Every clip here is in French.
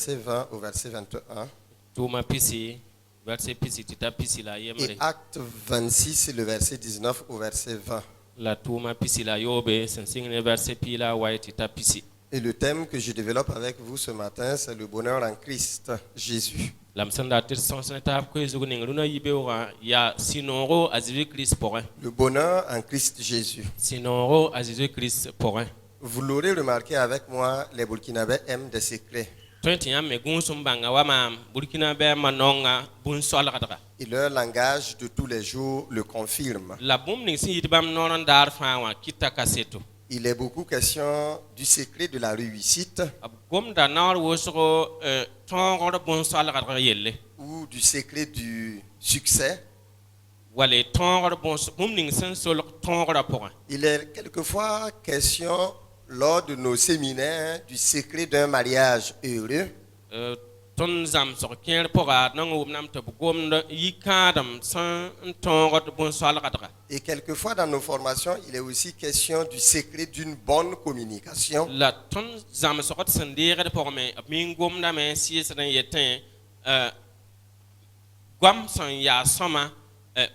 verset 20 au verset 21. Tuma pisi verset pisi tita pisi la Et yemre Acte 26, le verset 19 au verset 20. la tuma pisi la yobe sensingne verset pila wai tita pisi. Et le thème que je développe avec vous ce matin, c'est le bonheur en Christ Jésus. Lamsanda tir sonsne ta ko zuguning runa yibewa ya sinoro azizi Christ porin. Le bonheur en Christ Jésus. Sinoro azizi Christ porin. Vous l'aurez remarqué avec moi, les Burkinabés aiment des secrets. Twenty me gunsum banga wama Burkina be manonga bun solgadra. Et leur langage de tous les jours le confirme. La bum ning si yitbam nonon dar fawa kita kaseto. Il est beaucoup question du secret de la réussite Gom da nor wosgo tongor bun solgadra yelle. ou du secret du succès. Wale tongor bum ning sen sol tongor porin. Il est quelquefois question lors de nos séminaires du secret d'un mariage heureux. Ton zam so ker pora nang wumnam to gom da yikadam san tongor bun solgadra. Et quelquefois dans nos formations, il est aussi question du secret d'une bonne communication. La ton zam so sen dire pour me min gom da me si sen yetin gom son ya soma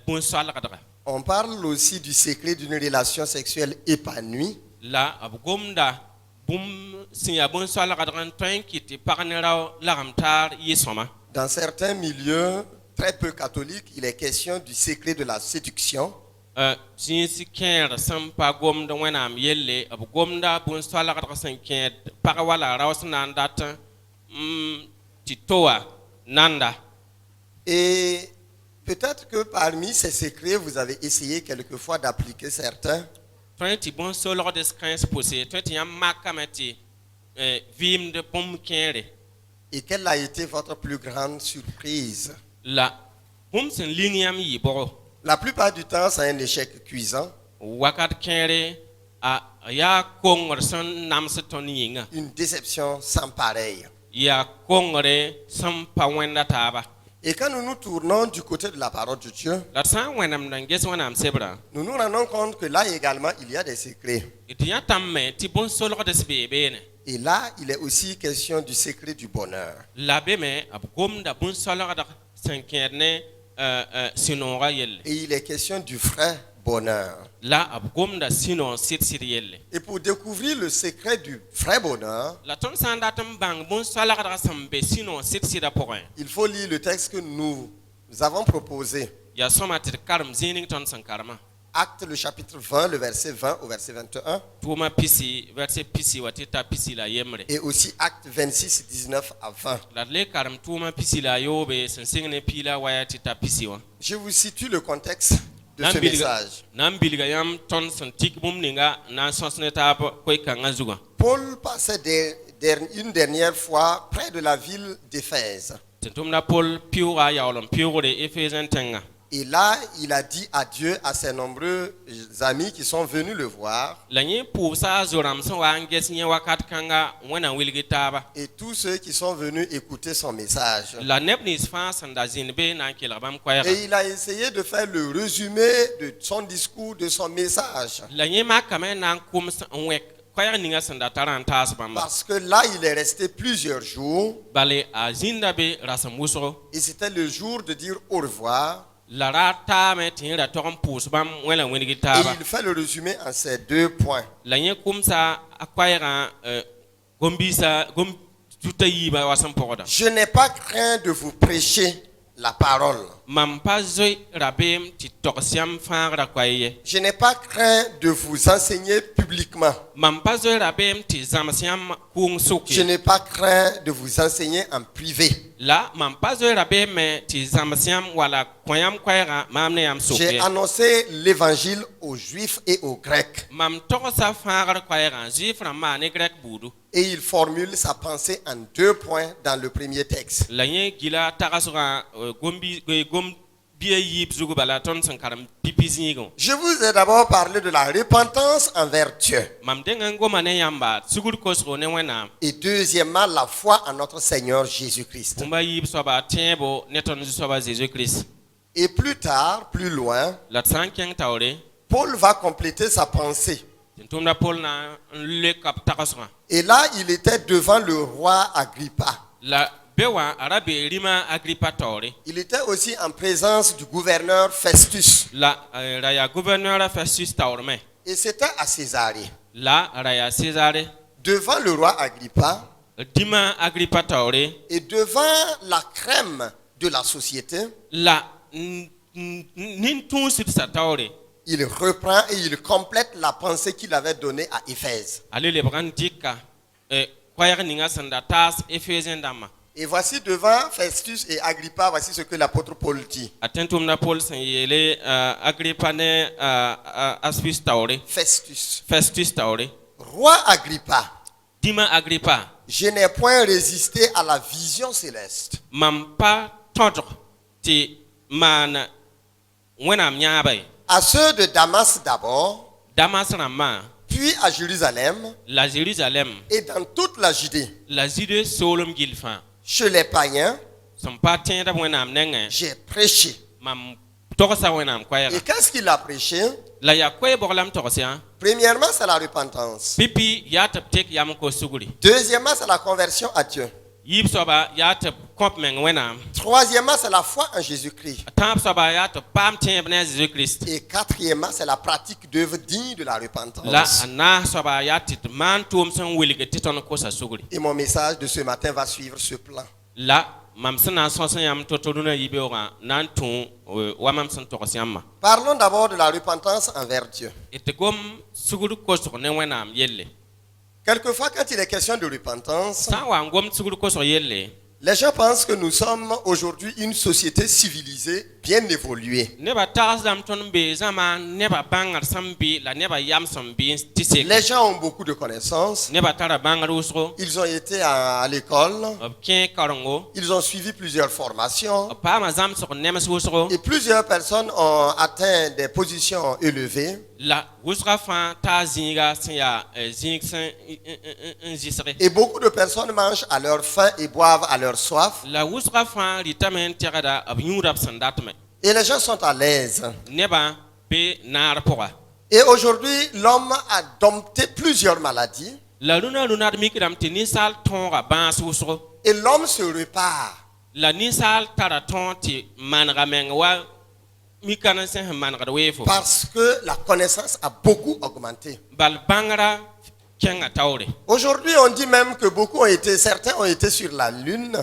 bun solgadra. On parle aussi du secret d'une relation sexuelle épanouie. La abgomda bum siya bun solgadra ton kiti parnera lagamtar yisoma. Dans certains milieux très peu catholiques, il est question du secret de la séduction. Si ker sampa gom da wenam yelle abgomda bun solgadra sen ket parawala rawsnan data titoa nanda. Et peut-être que parmi ces secrets, vous avez essayé quelquefois d'appliquer certains. Twenty bon solor des 15 poussé, twenty yam makamati vim de bum kere. Et quelle a été votre plus grande surprise? La bum sen liniam yi boro. La plupart du temps, c'est un échec cuisant, Wakat kere a ya kongor san namse toninga. une déception sans pareille. Ya kongore sampa wenda taba. Et quand nous nous tournons du côté de la parole de Dieu, La san wenam danges wenam sebra. nous nous rendons compte que là également, il y a des secrets. Itiya tamme ti bon solor des bebene. Et là, il est aussi question du secret du bonheur. La beme abgom da bon solor da sen kerne sinora yelle. Et il est question du vrai bonheur. La abgom da sinon sit yelle. Et pour découvrir le secret du vrai bonheur, La ton sandatum bang bon solor sambe sinon sit sida porin. il faut lire le texte que nous avons proposé. Ya somatir karam zining ton sankarma. Acte le chapitre 20, le verset 20 au verset 21. Tuma pisi verset pisi watita pisi la yemre. Et aussi Acte 26, 19 à 20. La le karam tuma pisi la yobe sensingne pila wayatita pisi wa. Je vous situe le contexte de ce message. Nambilga yam ton santik bumninga na sonsneta koy kanga zuga. Paul passait une dernière fois près de la ville d'Éphèse. Tentumna Paul piura yaolom piure Ephésiens tenga. Et là, il a dit adieu à ses nombreux amis qui sont venus le voir. La nye pousa zoram so wanges nye wakat kanga wena wilgitaba. Et tous ceux qui sont venus écouter son message. La nebnis fa sanda zinbe na kilabam kwaya. Et il a essayé de faire le résumé de son discours, de son message. La nye makame na kum wek kwaya ninga sanda tarantas bamba. Parce que là, il est resté plusieurs jours. Bale a zindabe rasamusro. Et c'était le jour de dire au revoir. La rata me tinra tokom pus bam wela Et wilgitaba. il fait le résumé en ces deux points. La nye kumsa akwaya gombisa gom tutayiba wasam pogoda. Je n'ai pas craint de vous prêcher la parole. Mampazoi rabem ti toksiam fangra kwaye. Je n'ai pas craint de vous enseigner publiquement. Mampazoi rabem ti zamsiam kung Je suki. n'ai pas craint de vous enseigner en privé. La mampazoi rabem ti zamsiam wala kwayam kwayra mamne yam suki. J'ai annoncé l'évangile aux Juifs et aux Grecs. Mam toksa fangra kwayra zifra mane grek budu. Et il formule sa pensée en deux points dans le premier texte. La nye gila takasura gombi gom biye yib zugu bala ton sankaram pipizingo. Je vous ai d'abord parlé de la repentance envers Dieu. Mam denga ngoma ne yamba sugur kosro ne wena. Et deuxièmement, la foi en notre Seigneur Jésus-Christ. Kumba yib soba tiebo neton soba Jésus Christ. Et plus tard, plus loin, La tsankyang taure. Paul va compléter sa pensée. Paul na le kap takasura. Et là, il était devant le roi Agrippa. la bewa arabe rima Agrippa tore Il était aussi en présence du gouverneur Festus. la raya gouverneur Festus taurme Et c'était à Césarée. la raya César Devant le roi Agrippa dima Agrippa tore et devant la crème de la société, la nintun sit sa tore il reprend et il complète la pensée qu'il avait donnée à Éphèse. ale le brandika kwayar ninga sanda tas Ephésien dama Et voici devant Festus et Agrippa, voici ce que l'apôtre Paul dit. atentum na Paul san yele Agrippa ne Aspis tore Festus tore Roi Agrippa, dima Agrippa je n'ai point résisté à la vision céleste. mampa todr ti man wenam nyaabay À ceux de Damas d'abord, Damas rama puis à Jérusalem la Jérusalem et dans toute la Judée. la zide solom gilfan Chez les païens, son patin da wenam nenge j'ai prêché. mam togsa wenam kwayra Et qu'est-ce qu'il a prêché? la ya kway borlam togsa Premièrement, c'est la repentance. pipi ya tek yam ko suguri Deuxièmement, c'est la conversion à Dieu. yib soba ya komp meng wenam Troisièmement, c'est la foi en Jésus-Christ. tamp soba ya pam timbne Jésus Christ Et quatrièmement, c'est la pratique d'œuvres dignes de la la repentance. ana soba ya tit man tum son wilige titon ko sa suguri Et mon message de ce matin va suivre ce plan. la mam sna sonsen yam totoduna yibe ora nan tun wa mam son tokosyamma Parlons d'abord de la repentance envers Dieu. ete gom suguru ko so ne wenam yelle Quelquefois, quand il est question de repentance, sa wa ngom suguru ko so yelle les gens pensent que nous sommes aujourd'hui une société civilisée, bien évoluée. neba tagas dam ton be zama neba bangar sambi la neba yam sambi tise Les gens ont beaucoup de connaissances. neba tara bangar usro Ils ont été à l'école. ken karongo Ils ont suivi plusieurs formations. pa ma zam so nemes usro Et plusieurs personnes ont atteint des positions élevées. la usra fa ta zinga sia zing sen zisre Et beaucoup de personnes mangent à leur faim et boivent à leur soif. la usra fa ritamen tigada ab nyurab sandatme Et les gens sont à l'aise. neba be nar poa Et aujourd'hui, l'homme a dompté plusieurs maladies. la luna mikram ti nisal tonga bans usro Et l'homme se repart. la nisal tara ton ti manra meng wa mikana sen manra wefo Parce que la connaissance a beaucoup augmenté. bal bangra kenga tawre Aujourd'hui, on dit même que certains ont été sur la Lune.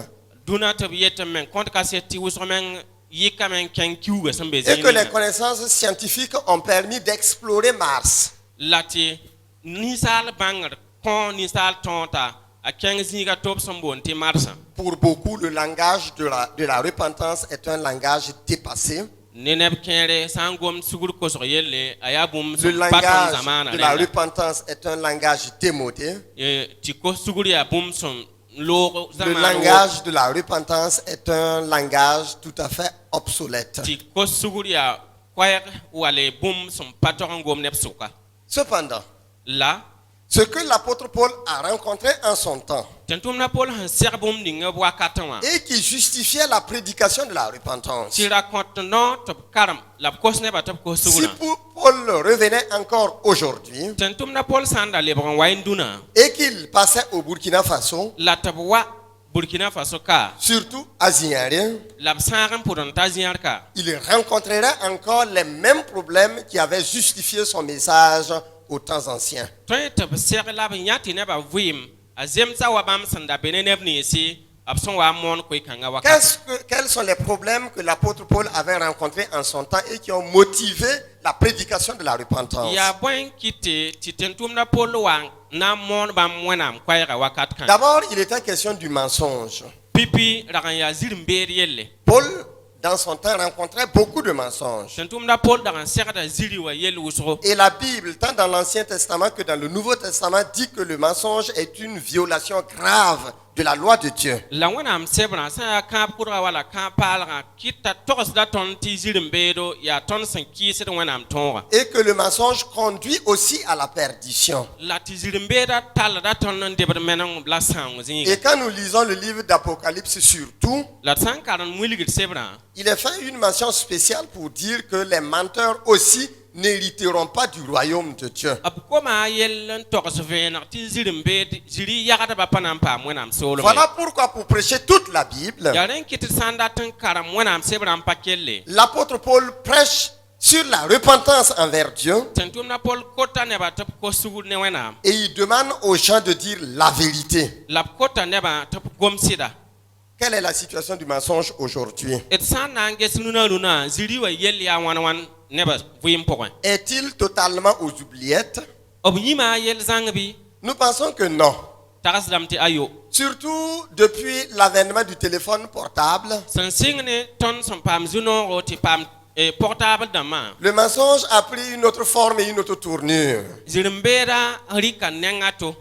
duna tab yetam men kont ka setti usro men yika men ken kiuga sambe Et que les connaissances scientifiques ont permis d'explorer Mars. lati nisal bangra kon nisal tonta a ken zinga top sombon ti marsa Pour beaucoup, le langage de la repentance est un langage dépassé. neneb kere sangom sugur ko so yelle ayabum Le so paton langage zamana de la repentance est un langage démodé. ti ko sugur ya bum son lo Le zamana langage de la repentance est un langage tout à fait obsolète. ti ko sugur ya kwayek wale bum son paton ngom neb suka Cependant, la ce que l'apôtre Paul a rencontré en son temps tentum na pol han ser bum ninga bwa katanwa et qui justifiait la prédication de la repentance. ti raconte non top karam la kosne ba top ko Si sugura Paul revenait encore aujourd'hui tentum na pol sanda le bon waynduna et qu'il passait au Burkina Faso, la tabwa Burkina Faso ka surtout à Ziaré, la sangram pour taziar ka il rencontrerait encore les mêmes problèmes qui avaient justifié son message aux temps anciens. toy tab ser la nyati ne ba vuim azem sa wa bam sanda beneneb ni si abson wa mon ko kanga wa Quels sont les problèmes que l'apôtre Paul avait rencontrés en son temps et qui ont motivé la prédication de la repentance? ya boin kite ti tentum na pol wa na mon bam wenam kwayra wakat kan D'abord, il était question du mensonge. pipi ragan ya zirmber yelle Paul, dans son temps, rencontrait beaucoup de mensonges. tentum na pol dagan serda ziri wa yelle usro Et la Bible, tant dans l'Ancien Testament que dans le Nouveau Testament, dit que le mensonge est une violation grave de la loi de Dieu. la wenam sebra sa ka pura wala ka palra kita tos da ton ti zirmbedo ya ton san ki sed wenam tonga Et que le mensonge conduit aussi à la perdition. la ti zirmbeda tal da ton deber menon la sang zinga Et quand nous lisons le livre d'Apocalypse surtout, la sankaran muligit sebra il est fait une mention spéciale pour dire que les menteurs aussi n'hériteront pas du royaume de Dieu. b koma yell n togs vẽeneg tɩ ziri n beed ziri yagdbã pa na n paam wẽnnaam soolme Voilà pourquoi pour prêcher toute la Bible, yaa rẽ n kɩt d sã n dat n karem wẽnnaam sebrã n pa kelle l'apôtre Paul prêche sur la repentance envers Dieu tɩ n tʋmda pol kota nebã tɩ b kos sugr ne wẽnnaam et il demande aux gens de dire la vérité. la b kota nebã tɩ b gom sɩda Quelle est la situation du mensonge aujourd'hui? d sã n na n ges rũnã ziri wã yell yaa wãn-wãn nebã vɩɩm pʋgẽ Est-il totalement aux oubliettes? b yĩma yell zãng bɩ Nous pensons que non. tagsdame tɩ ayo Surtout depuis l'avènement du téléphone portable, sẽn sɩng ne tõnd sẽn paam zu-noogo tɩ paam portable dãmbã le mensonge a pris une autre forme et une autre tournure. zirembeeda rɩka nenga to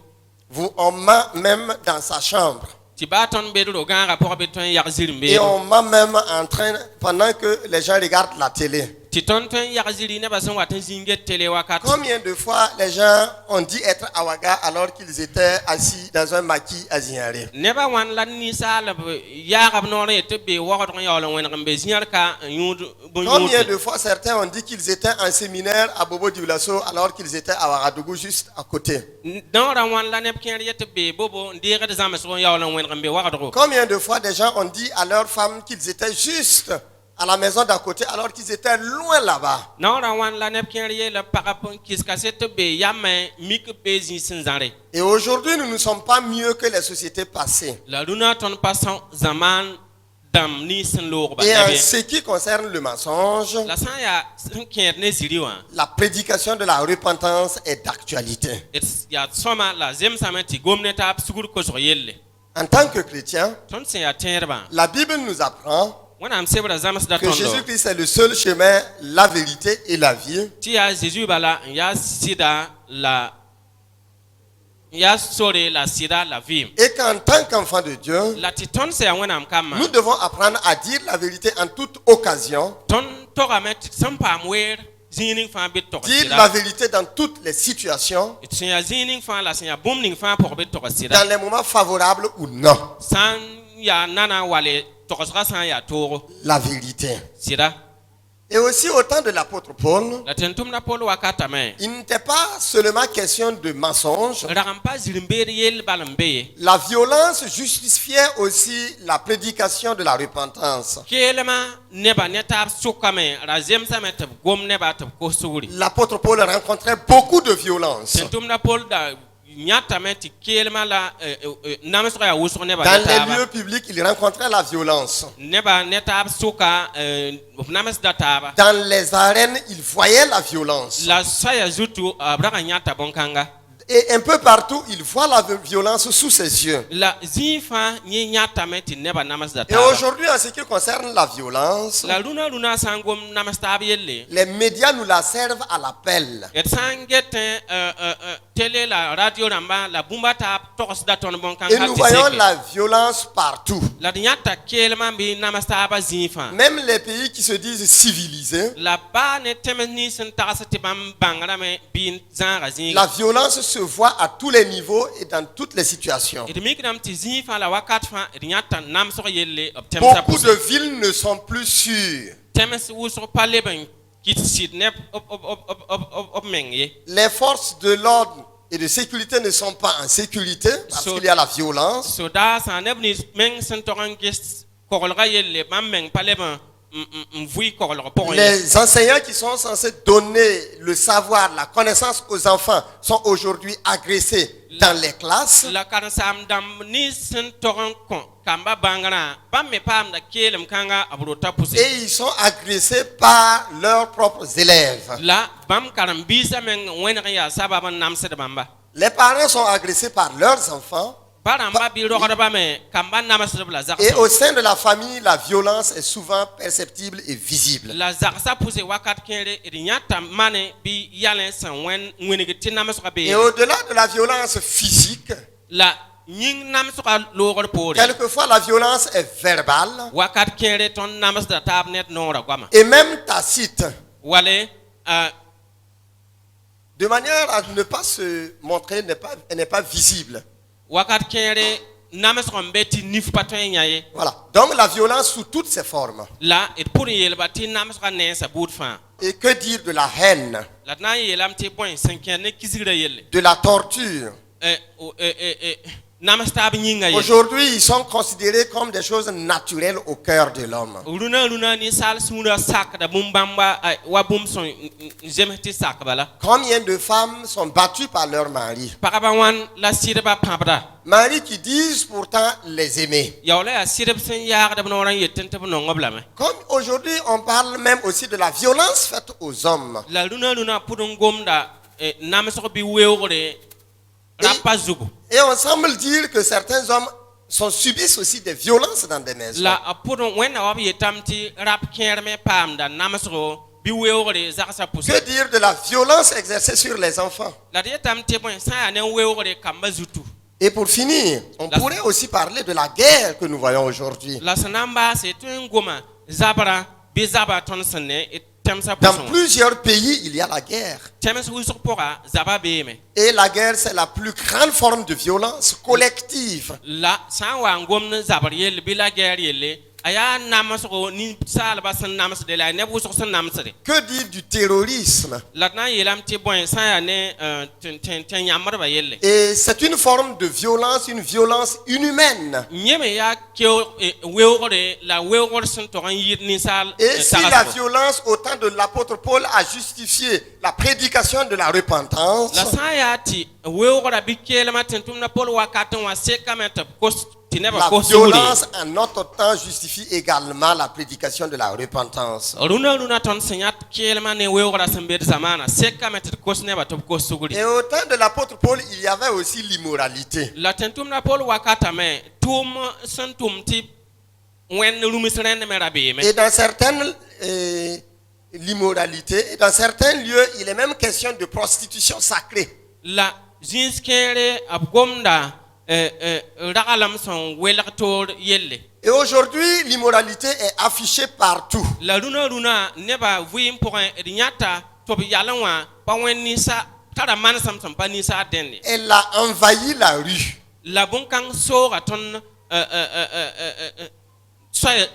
On ment même dans sa chambre. tɩ baa tõnd beed ro-gãagã pʋg bɩ tõe n yag Et zirembeedo on ment même en train, pendant que les gens regardent la télé. tɩ tõnd tõe n yag ziri nebã sẽn wat n zĩnge tele wakat Combien de fois les gens ont dit être Awaga alors qu'ils étaient assis dans un maquis à Zinare? nebã wãn la ninsaalb yaagb noor n yetɩ bee wagdg n yaool n wẽneg n be zĩarka n yũud Combien de fois certains ont dit qu'ils étaient en séminaire à Bobo Dioulasso alors qu'ils étaient à Ouagadougou juste à côté? dãorã wãn la neb kẽer yetɩ bee bobo n deegd zãmsg n yaool n wẽneg n be wagdgo Combien de fois des gens ont dit à leurs femmes qu'ils étaient juste à la maison d'à côté alors qu'ils étaient loin là-bas? naorã wãn la neb kẽer yeela pagb n kɩska set tɩ bee yamẽ mik bee zĩig sẽn zãre Et aujourd'hui, nous ne sommes pas mieux que les sociétés passées. la rũnã tõnd pa zãmaan dãmb nins sẽn loogba Et en neb ye. ce qui concerne le mensonge, la sã n yaa sẽn kẽed ne ziri wã la prédication de la repentance est d'actualité. d yaa sõma la zemsame tɩ gom ne taab sugr kosg yelle En tant que chrétien, tõnd sẽn yaa tẽedbã la Bible nous apprend wẽnnaam sebrã zãmsda que tõndo Jésus-Christ est le seul chemin, la vérité et la vie. tɩ yaa zeezi bala n yaa sɩda la n yaa sore la sɩda la vɩɩm Et qu'en tant qu'enfant de Dieu, la tɩ tõnd sẽn yaa wẽnnaam kambã nous devons apprendre à dire la vérité en toute occasion, tõnd togame tɩ sẽn paam weer zĩig ning fãa bɩ d tog dire sɩda la vérité dans toutes les situations, d sẽn yaa zĩig ning fãa la sẽn yaa bũmb ning fãa pʋg bɩ d tog sɩda dans les moments favorables ou non. sã n yaa nana wale togsga sã n yaa toogo La vérité. sɩda Et aussi au temps de l'apôtre Paul, la tɩ n tʋmda pol wakatame il n'était pas seulement question de mensonge. rag n pa zirembeed yell bal n be ye La violence justifiait aussi la prédication de la repentance. keelmã nebã ne taab sʋkame ra zemsame tɩ b gom nebã tɩ b kos sugri L'apôtre Paul rencontrait beaucoup de violence. tɩ n tʋmda pol da yãtame tɩ keelmã la namsg yaa wʋsg nebã Dans ne les taaba lieux publics, il rencontrait la violence. nebã ne taab sʋka b namsda taaba Dans les arènes, il voyait la violence. la soya zutu b rag n yãta bõn-kãnga Et un peu partout, il voit la violence sous ses yeux. la zĩig fãa yẽ yãtame tɩ nebã namsda Et taaba aujourd'hui, en ce qui concerne la violence, la rũnã sã n gom nams taab yelle les médias nous la servent à l'appel. d sã n get tele la radio rãmba la bũmba taab togsda tõnd Et bõn-kãnga nous tɩ voyons seke la violence partout. la d yãta keelmã bɩ nams taabã zĩig fãa Même les pays qui se disent civilisés, la baa ne tẽms nins n tags tɩ bãmb bãngrame bɩ zãaga zĩiga la violence se voit à tous les niveaux et dans toutes les situations. d mikdame tɩ zĩig fãa la wakat fãa d yãta namsg yelle b tẽmsã Beaucoup de villes ne sont plus sûres. tẽms wʋsg pa leb n kɩt sɩd ne b meng ye Les forces de l'ordre et de sécurité ne sont pas en sécurité parce qu'il y a la violence. sodaa sã neb nins meng sẽn tog n ges koglga yelle bãmb meng pa leb n vʋɩ koglg pʋgẽ ye Les enseignants qui sont censés donner le savoir, la connaissance aux enfants sont aujourd'hui agressés dans les classes. la karen-saam dãmb nins sẽn tog n kõ kamba bãngrã bãmb me paamda keelem kãnga b rota pʋse Et ils sont agressés par leurs propres élèves. la bãmb karen-biisã meng wẽneg n yaa sabab n namsd bãmba Les parents sont agressés par leurs enfants. pa rãmba bɩ rogdbã me kamba namsdb la Et zagsã au sein de la famille, la violence est souvent perceptible et visible. la zagsã pʋse wakat kẽere d yãta mane bɩ yalẽ sẽn wẽneg tɩ namsga Et bee au-delà de la violence physique, la yĩng namsga loogr poore quelquefois la violence est verbale wakat kẽere tõnd namsda taab ned noorã goama et même tacite, wale de manière à ne pas se montrer, elle n'est pas visible. wakat kẽere namsg n be tɩ nif pa tõe n yã ye Voilà. Donc la violence sous toutes ses formes. la d pʋr n yeelba tɩ namsga neensa buud fãa Et que dire de la haine, la d na n yeelame tɩ bõe sẽn kẽ ne kisgra yelle de la torture? nams taab yĩnga yelle Aujourd'hui, ils sont considérés comme des choses naturelles au cœur de l'homme. rũna ninsaal sũurã sakda bũmb-bãmba wa bũmb sẽn zems tɩ sak bala Combien de femmes sont battues par leur mari? pagba wãn la sɩdba pãbda Maris qui disent pourtant les aimer. yaool yaa sɩdb sẽn yaagd b noorã n yetɩ tɩ b nongb lame Comme aujourd'hui, on parle même aussi de la violence faite aux hommes. la rũna pʋd n gomda namsg bɩ weoogre rapa zugu Et on semble dire que certains hommes subissent aussi des violences dans des maisons. la pʋd wẽnna wa b yetame tɩ rap kẽerme paamda namsgo bɩ weoogre zagsã pʋsẽ Que dire de la violence exercée sur les enfants? la d yetame tɩ bõe sã n yaa ne n weoogre kamba zutu Et pour finir, on pourrait aussi parler de la guerre que nous voyons aujourd'hui. la sẽn na n baase tɩ n goma zabrã bɩ zaba tõnd sẽn ne tẽmsã Dans pʋsẽ wã plusieurs pays, il y a la guerre. tẽms wʋsg pʋga zaba beeme Et la guerre, c'est la plus grande forme de violence collective. la sã n wa n gomd zabr yelle bɩ la gɛɛr yelle a yaa namsgo ninsaalbã sẽn namsde la a neb wʋsg sẽn namsde Que dire du terrorisme? la d na n yeelame tɩ bõe sã n yaa ne tẽn yãmbdbã yelle Et c'est une forme de violence, une violence inhumaine. yẽme yaa weoogre la weoogr sẽn tog n yɩɩd ninsaal Et si la violence au temps de l'apôtre Paul a justifié la prédication de la repentance, la sã n yaa tɩ weoogra bɩ keelmã tɩ tʋmda pol wakat n wa sekame tɩ b kos tɩ nebã la kos violence en notre temps justifie également la prédication de la repentance. rũna tõnd sẽn yãt keelmã ne weoogra sẽn be d zamaana sekame tɩ d kos nebã tɩ b kos sugri Et au temps de l'apôtre Paul, il y avait aussi l'immoralité. la tɩ tʋmda pol wakatame tʋʋm sẽn tʋm tɩ wẽnd rũms rẽnd me ra beeme Et dans certaines l'immoralité, et dans certains lieux, il est même question de prostitution sacrée. la zĩis kẽere b gomda raglem sẽn welg toor yelle Et aujourd'hui, l'immoralité est affichée partout. la rũna nebã vɩɩm pʋgẽ d yãta tɩ b yal n wã pa wẽnd ninsa tara manesem sẽn pa ninsaar dẽnde Elle a envahi la rue. la bõn-kãng sooga tõnd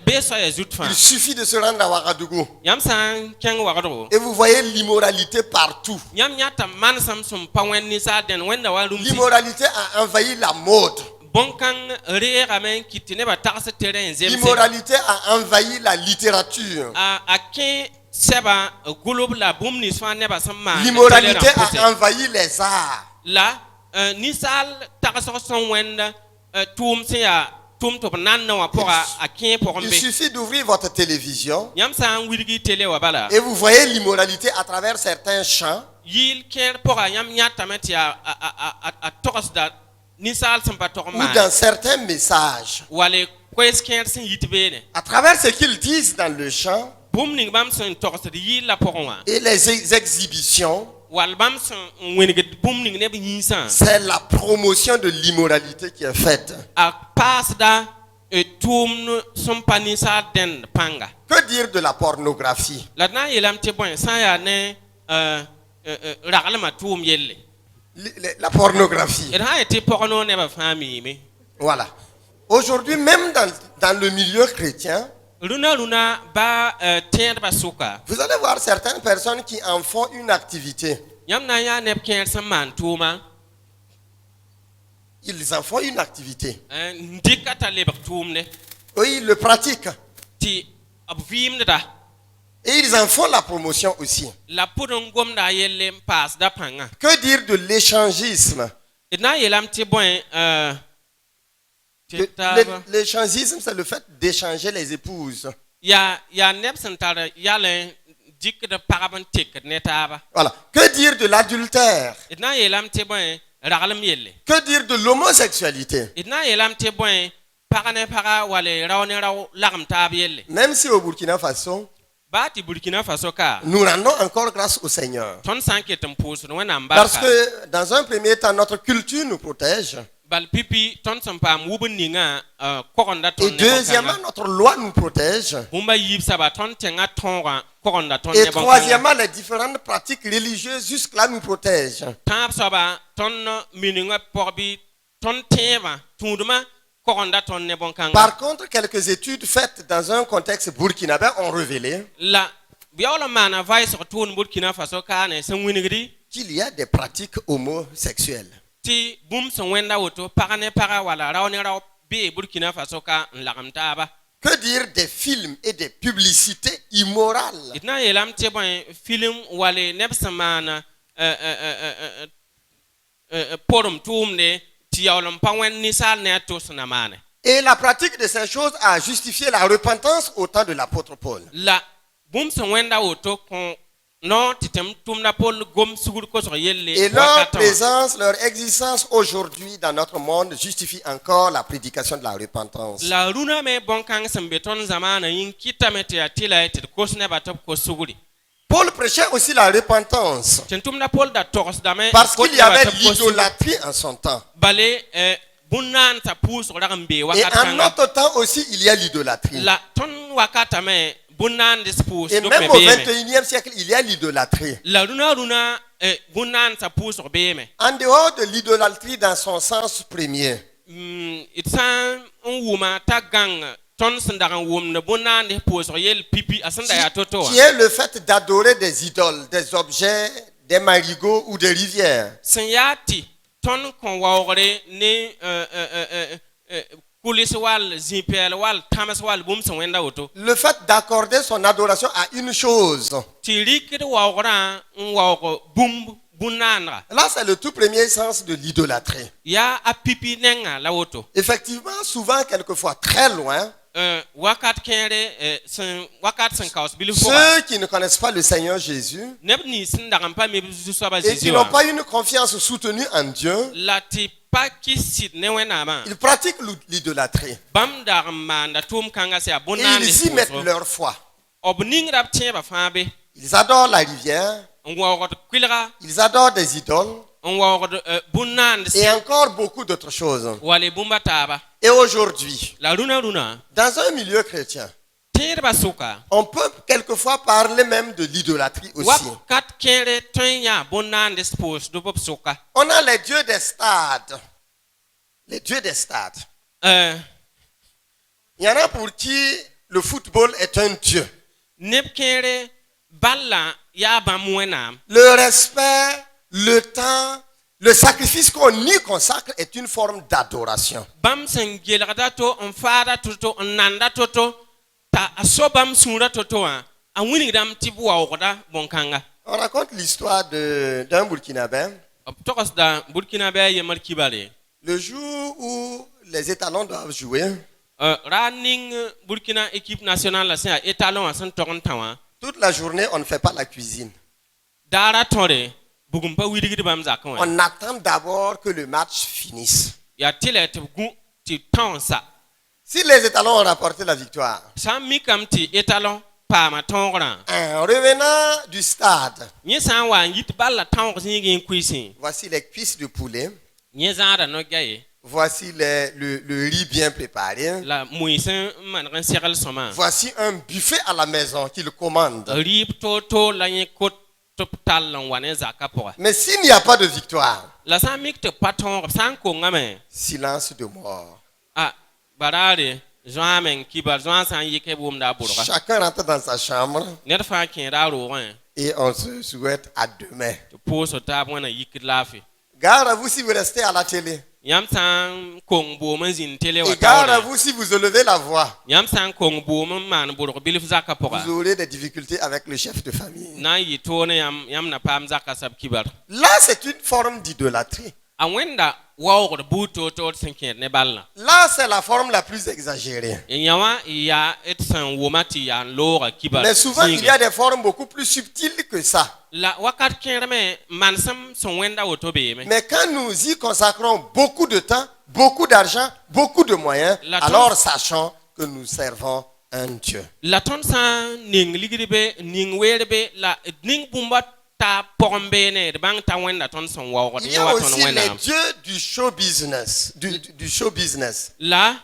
bee soɛɛ zut fãa Il suffit de se rendre à Ouagadougou. yãmb sã n kẽng wagdgo Et vous voyez l'immoralité partout. yãmb yãta manesem sẽn pa wẽnd ninsaar dẽnd wẽnda wa rũmsɩ L'immoralité a envahi la mode. bõn-kãng reegame n kɩt tɩ nebã tags terrain zemse L'immoralité a envahi la littérature. a kẽ sɛba gʋlb la bũmb nins fãa nebã sẽn maan L'immoralité a envahi les arts. la ninsaal tagsg sẽn wẽnd tʋʋm sẽn yaa tʋʋm tɩ b nand wã pʋga a kẽ pʋgẽ Il be suffit d'ouvrir votre télévision yãmb sã n wilgi tele wã bala et vous voyez l'immoralité à travers certains chants. yɩɩl kẽer pʋga yãmb yãtame tɩ a togsda ninsaal sẽn pa tog n Ou maan dans certains messages. wale koɛɛs kẽer sẽn yit beene À travers ce qu'ils disent dans le chant bũmb ning bãmb sẽn togsd yɩɩl la pʋgẽ wã et les exhibitions, wall bãmb sẽn n wẽnegd bũmb ning neb yĩnsã c'est la promotion de l'immoralité qui est faite. a paasda tʋʋmd sẽn pa ninsaal dẽnd pãnga Que dire de la pornographie? la d na n yeelame tɩ bõe sã n yaa ne raglmã tʋʋm yelle La pornographie. d sã n yetɩ pɔgno nebã fãa miime Voilà. Aujourd'hui, même dans le milieu chrétien, rũna ba tẽedbã sʋka vous allez voir certaines personnes qui en font une activité. yãmb na n yaa neb kẽer sẽn maan tʋʋma Ils en font une activité. n dɩka t'a lebg tʋʋmde Oui, ils le pratiquent. tɩ b vɩɩmdda Et ils en font la promotion aussi. la pʋd n gomda a yelle n paasda pãngã Que dire de l'échangisme? d na n yeelame tɩ bõe tɩ taaba L'échangisme, c'est le fait d'échanger les épouses. yaa neb sẽn tar yal n dɩkd pagb n tekd ne taaba Voilà. Que dire de l'adultère? d na n yeelame tɩ bõe raglem yelle Que dire de l'homosexualité? d na n yeelame tɩ bõe pag ne paga wala rao ne rao lagem taab yelle Même si au Burkina Faso, baa tɩ burkina faso ka nous rendons encore grâce au Seigneur. tõnd sã n ket n pʋʋsd wẽnnaam Parce barka que dans un premier temps, notre culture nous protège. bal pipi tõnd sẽn paam wub n ninga kogenda Et tõnd ne deuxièmement, bõn-kãnga notre loi nous protège. bũmba yiib-saba tõnd tẽngã tõogã kogenda tõnd Et ne bõn-kãnga troisièmement, les différentes pratiques religieuses jusque-là nous protègent. tãab soaba tõnd miningã pʋg bɩ tõnd tẽebã tũudmã kogenda tõnd ne bõn-kãnga Par contre, quelques études faites dans un contexte burkinabé ont révélé la biaola mana vai so tun Burkina Faso ka ne san winigri qu'il y a des pratiques homosexuelles. ti bum so wenda woto pagane paga wala rawni raw be Burkina Faso ka lagamta ba Que dire des films et des publicités immorales? itna yelam te bon film wale nebsamana porum tumne ti yawlam pawen ni sal ne to sunamane. Et la pratique de ces choses a justifié la repentance au temps de l'apôtre Paul. La bum so wenda woto kon non titem tumna Paul gom sugur ko so yelle Et leur présence, leur existence aujourd'hui dans notre monde justifie encore la prédication de la repentance. La runa me bon kan sambeton zamana yin kitamete atila te ko sne batop ko suguri. Paul prêchait aussi la repentance Tentumna Paul da toros dame parce qu'il y avait l'idolâtrie en son temps. Balé bunnan ta pus ragambe Et en wakatanga notre temps aussi, il y a l'idolâtrie. la ton wakata me bunnan dispus Et même au 21e siècle, il y a l'idolâtrie. la runa bunnan ta pus beme En dehors de l'idolâtrie dans son sens premier, itsan wuma ta gang ton sandaran wum ne bunnan de pus yel pipi asanda ya toto qui est le fait d'adorer des idoles, des objets, des marigots ou des rivières. Sanyati ton kon wawre ne kulis wal zipel wal tamas wal bum son wenda woto Le fait d'accorder son adoration à une chose. ti rikid wawra wawo bum bunanra Là, c'est le tout premier sens de l'idolâtrie. ya a pipi nenga la woto Effectivement, souvent, quelquefois, très loin, wakat kere wakat san kaos bilu fo ceux qui ne connaissent pas le Seigneur Jésus neb ni sin daga pa me bisu so ba et qui zizi n'ont wa pas une confiance soutenue en Dieu, la ti pa kisit ne wena ma ils pratiquent l'idolâtrie. bam daga manda tum kanga se Et abonande ils y mettent leur foi. obning rap tie ba fambe Ils adorent la rivière, ngwa kwilra ils adorent des idoles bunande et encore beaucoup d'autres choses. wale bumba taba Et aujourd'hui, la runa dans un milieu chrétien, tir basuka on peut quelquefois parler même de l'idolâtrie aussi. wakat kere tonya bunande spos do pop suka On a les dieux des stades. Les dieux des stades. Il y en a pour qui le football est un dieu. neb kere balla ya ba muena Le respect, le temps, le sacrifice qu'on y consacre est une forme d'adoration. bam sen gelada to on fara to on nanda to ta aso bam sura to a wini dam tibu wa oda bonkanga On raconte l'histoire d'un Burkinabé. tokos da Burkina be yemal kibale Le jour où les étalons doivent jouer, running Burkina équipe nationale la sen étalon a sen toron tawa toute la journée, on ne fait pas la cuisine. dara tore bugum pa widigi bam zakon On attend d'abord que le match finisse. ya tile te gu ti tonsa Si les étalons ont rapporté la victoire, sam mi kam ti étalon pa ma tongra en revenant du stade, ni san wa yit balla tong zingin kuisi voici les cuisses de poulet, ni zara no gaye voici le riz bien préparé, la muisen man ran seral soma voici un buffet à la maison qu'il commande. rip to la ni ko top talon wane zakapora Mais s'il n'y a pas de victoire, la san mik te paton san ko ngame silence de mort. ah barare Joamen kibar Joan san yike bum da burga Chacun rentre dans sa chambre ner fa kin da ro wan et on se souhaite à demain. to poso ta bona yik lafi Gare à vous si vous restez à la télé. yam san kong bo man zin tele wa Et gare à ta vous si vous élevez la voix. yam san kong bo man burga bilif zakapora Vous aurez des difficultés avec le chef de famille. na yi to ne yam na pam zakasab kibar Là, c'est une forme d'idolâtrie. a wenda wawo buto to sinke ne balla Là, c'est la forme la plus exagérée. yawa ya et san womati ya lora kibar Mais souvent, il y a des formes beaucoup plus subtiles que ça. la wakat kerme mansam son wenda woto be me Mais quand nous y consacrons beaucoup de temps, beaucoup d'argent, beaucoup de moyens, La alors sachons que nous servons un Dieu. la ton san ning ligribe ning werbe la ning bumba ta pombe ne de bang ta wenda ton son wawo Il de y a wa ton aussi wenda les dieux du show business. Du show business. la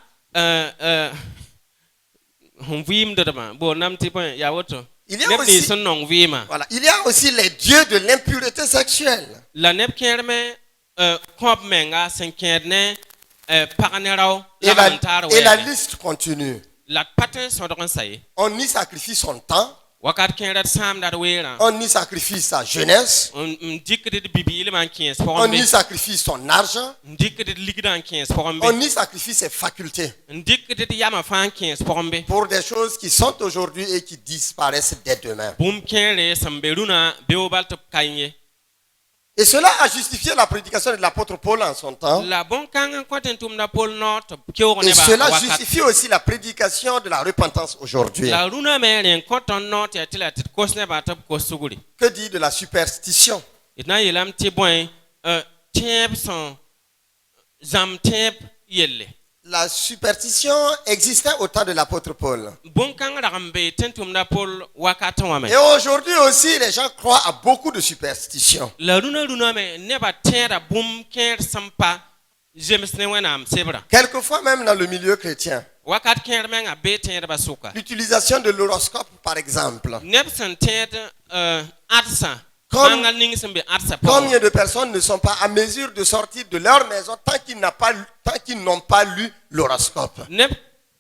hon vim de ba bo nam ti point ya woto Il y a neb ni aussi, son non vima voilà, il y a aussi les dieux de l'impureté sexuelle. la neb kerme kop menga sen kerne paganeraw Et la mantaro la liste continue. la patin son don say On y sacrifie son temps, wakat kẽer d sãamda d weerã On y sacrifie sa jeunesse, n dɩkd d bibiilmã n kẽes pʋgẽ on be y sacrifie son argent, n dɩkd d ligdã n kẽes pʋgẽ be on y sacrifie ses facultés n dɩkd d yamã fãa n kẽes pʋgẽ be pour des choses qui sont aujourd'hui et qui disparaissent dès demain. bũmb kẽere sẽn be rũnã beoog bal tɩ b ka ye Et cela a justifié la prédication de l'apôtre Paul en son temps. la bõn-kãng n kõ tɩ n tʋmda pol noor tɩ b keoog Et nebã cela wakat justifie aussi la prédication de la repentance aujourd'hui. la rũnã me rẽ n kõ tõnd noor tɩ yaa tɩ la tɩ d kos nebã tɩ b kos sugri Que dit de la superstition? d na n yeelame tɩ bõe tẽeb sẽn zãmb tẽeb yelle La superstition existait au temps de l'apôtre Paul. bõn-kãng rag n be tɩ n tʋmda pol wakatẽ wã me Et aujourd'hui aussi, les gens croient à beaucoup de superstitions. la rũnã me nebã tẽeda bũmb kẽer sẽn pa zems ne wẽnnaam sebrã Quelquefois même dans le milieu chrétien. wakat kẽer mengã bee tẽedbã sʋka L'utilisation de l'horoscope, par exemple. neb sẽn tẽed adsã Comme- manga ning sẽn be adsã pʋgẽ Combien de personnes ne sont pas à mesure de sortir de leur maison tant qu'ils n'ont pas lu l'horoscope? neb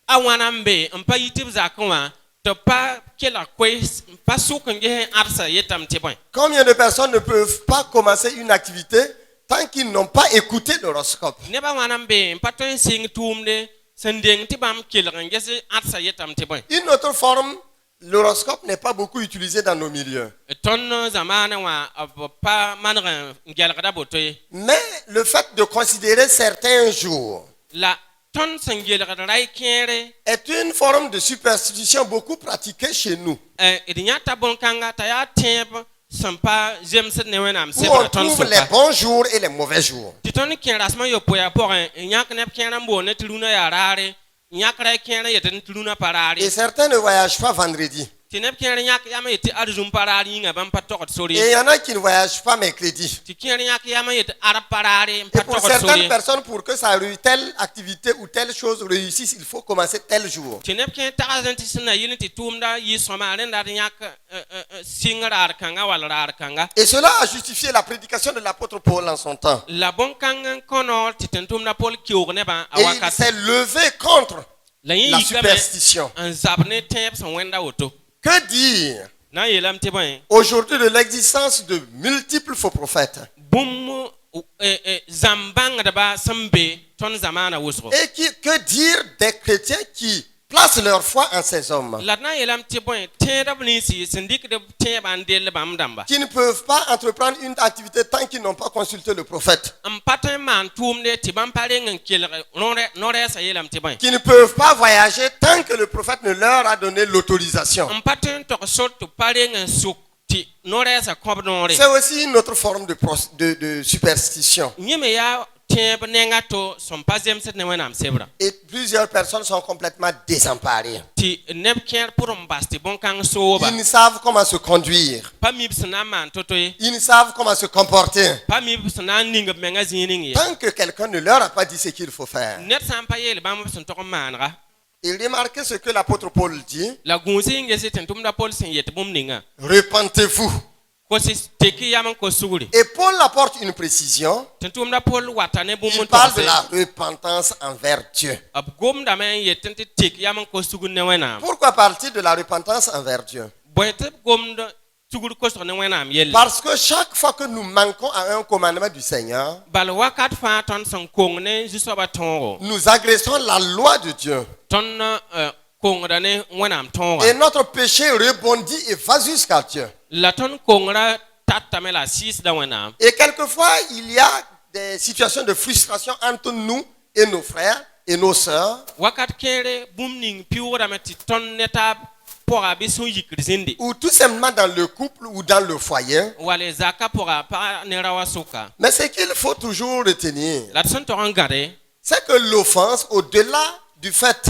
a wãna n be n pa yi tɩ b zakẽ wã tɩ pa kela koes n pa sʋk n ges adsã yetame tɩ bõe Combien de personnes ne peuvent pas commencer une activité tant qu'ils n'ont pas écouté l'horoscope? neb a wãna n be n pa tõe n sɩng tʋʋmde sẽn deng tɩ bãmb kelg n ges adsã yetame tɩ bõe Une autre forme, l'horoscope n'est pas beaucoup utilisé dans nos milieux. tõnd zamaanẽ wã b pa maneg n gelgda boto ye Mais le fait de considérer certains jours la tõnd sẽn gelgd ray kẽere est une forme de superstition beaucoup pratiquée chez nous. d yãta bõn-kãnga t'a yaa tẽeb sẽn pa zemsd ne wẽnnaam Où sebra on tõnd trouve les sʋka bons jours et les mauvais jours. tɩ tõnd kẽ rasmã yopoya pʋgẽ n yãk neb kẽer n boone tɩ rũnã yaa raare n yãk ra kẽer n yetɩ tɩ rũnã pa raare Et certains ne voyagent pas vendredi. tɩ neb kẽer n yãk yam n yetɩ ad zũm pa raar yĩnga bãmb pa togd sor Et ye il y en a qui ne voyagent pas mercredi. tɩ kẽer n yãk yam n yetɩ ad pa raare n Et pa pour togd sor certaines ye personnes, pour que telle activité ou telle chose réussisse, il faut commencer tel jour. tɩ neb kẽ tagsd n tɩ sẽn na yɩl tɩ tʋʋmda yɩ sõma rẽnda d yãk sɩng raar kãnga wall raar kãnga Et cela a justifié la prédication de l'apôtre Paul en son temps. la bõn-kãng n kõ noor tɩ tɩ tʋmda pol keoog nebã a Et il wakat s'est levé contre la yẽ la yikame superstition. n zab ne tẽeb sẽn wẽnda woto Que dire na n yeelame tɩ bõe aujourd'hui de l'existence de multiples faux prophètes bũmb zãm-bãngdbã sẽn be tõnd zamaana wʋsgo et que dire des chrétiens qui placent leur foi en ces hommes, la d na n yeelame tɩ bõe tẽedb ninsi sẽn dɩkd b tẽebã n dell bãmb dãmba qui ne peuvent pas entreprendre une activité tant qu'ils n'ont pas consulté le prophète, n pa tõe n maan tʋʋmde tɩ bãmb pa reng n kelg no-rɛɛsã yeelame tɩ bõe qui ne peuvent pas voyager tant que le prophète ne leur a donné l'autorisation. n pa tõe n tog sor tɩ b pa reng n sʋk tɩ no-rɛɛsã kõb noore C'est aussi une autre forme de superstition. yẽ me yaa tẽeb nenga to sẽn pa zemsd ne wẽnnaam sebrã Et plusieurs personnes sont complètement désemparées. tɩ neb kẽer pʋr n bas tɩ bõn-kãng sooba Ils ne savent comment se conduire. pa mi b sẽn na n maan to-to ye Ils ne savent comment se comporter. pa mi b sẽn na n ning b menga zĩig ning ye Tant que quelqu'un ne leur a pas dit ce qu'il faut faire. ned sã n pa yeel bãmb b sẽn tog n maanega Et remarquez ce que l'apôtre Paul dit. la gũusi n gese tɩ n tʋmda pol sẽn yet bũmb ninga Repentez-vous. kos teki yam n kos sugri Et Paul apporte une précision. tɩ n tʋmda pol wata ne bũmb Il n parle de togse la repentance envers Dieu. b gomdame n yet n tɩ tek yam n kos sugr ne wẽnnaam Pourquoi parle-t-il de la repentance envers Dieu? bõe tɩ b gomd sugr kosg ne wẽnnaam yelle Parce que chaque fois que nous manquons à un commandement du Seigneur, bal wakat fãa tõnd sẽn kong ne zu-soabã tõogo nous agressons la loi de Dieu. tõnd kongda ne wẽnnaam Et tõoga notre péché rebondit et va jusqu'à Dieu. la tõnd kongra tatame la sɩɩsda wẽnnaam Et quelquefois, il y a des situations de frustration entre nous et nos frères et nos sœurs, wakat kẽere bũmb ning piʋʋgdame tɩ tõnd ne taab pʋga bɩ sũ yikr zĩndi ou tout simplement dans le couple ou dans le foyer. wall zaka pʋga pag ne ra wa sʋka Mais ce qu'il faut toujours retenir, la d sẽn tog n gãde c'est que l'offense, au-delà du fait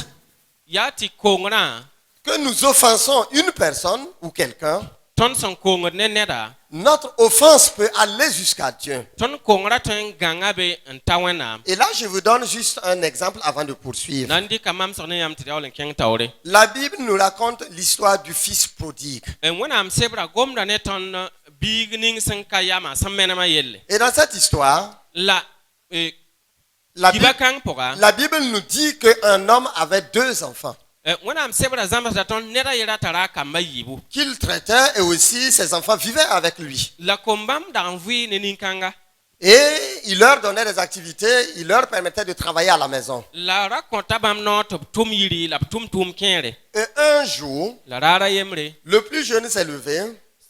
yaa tɩ kongrã que nous offensons une personne ou quelqu'un, tõnd sẽn kongd ne neda notre offense peut aller jusqu'à Dieu. tõnd kongrã tõe n gãngã be n ta wẽnnaam Et là, je vous donne juste un exemple avant de poursuivre. na n dɩka mamsg ne yãmb tɩ d yaool n kẽng taoore La Bible nous raconte l'histoire du fils prodigue. wẽnnaam sebra gomda ne tõnd biig ning sẽn ka yama sẽn menemã yelle Et dans cette histoire, la la kiba Bible, kãng pʋga la Bible nous dit qu'un homme avait deux enfants. wẽnnaam sebra zãmsda tõnd neda yɩra t'a ra a kambã yiibu qu'il traitait et aussi ses enfants vivaient avec lui. la kom bãmb dag n vɩɩ ne nin-kãnga Et il leur donnait des activités, il leur permettait de travailler à la maison. la ra kõta bãmb noog tɩ b tʋm yiri la b tʋm tʋʋm kẽere Et un jour, la raara yembre le plus jeune s'est levé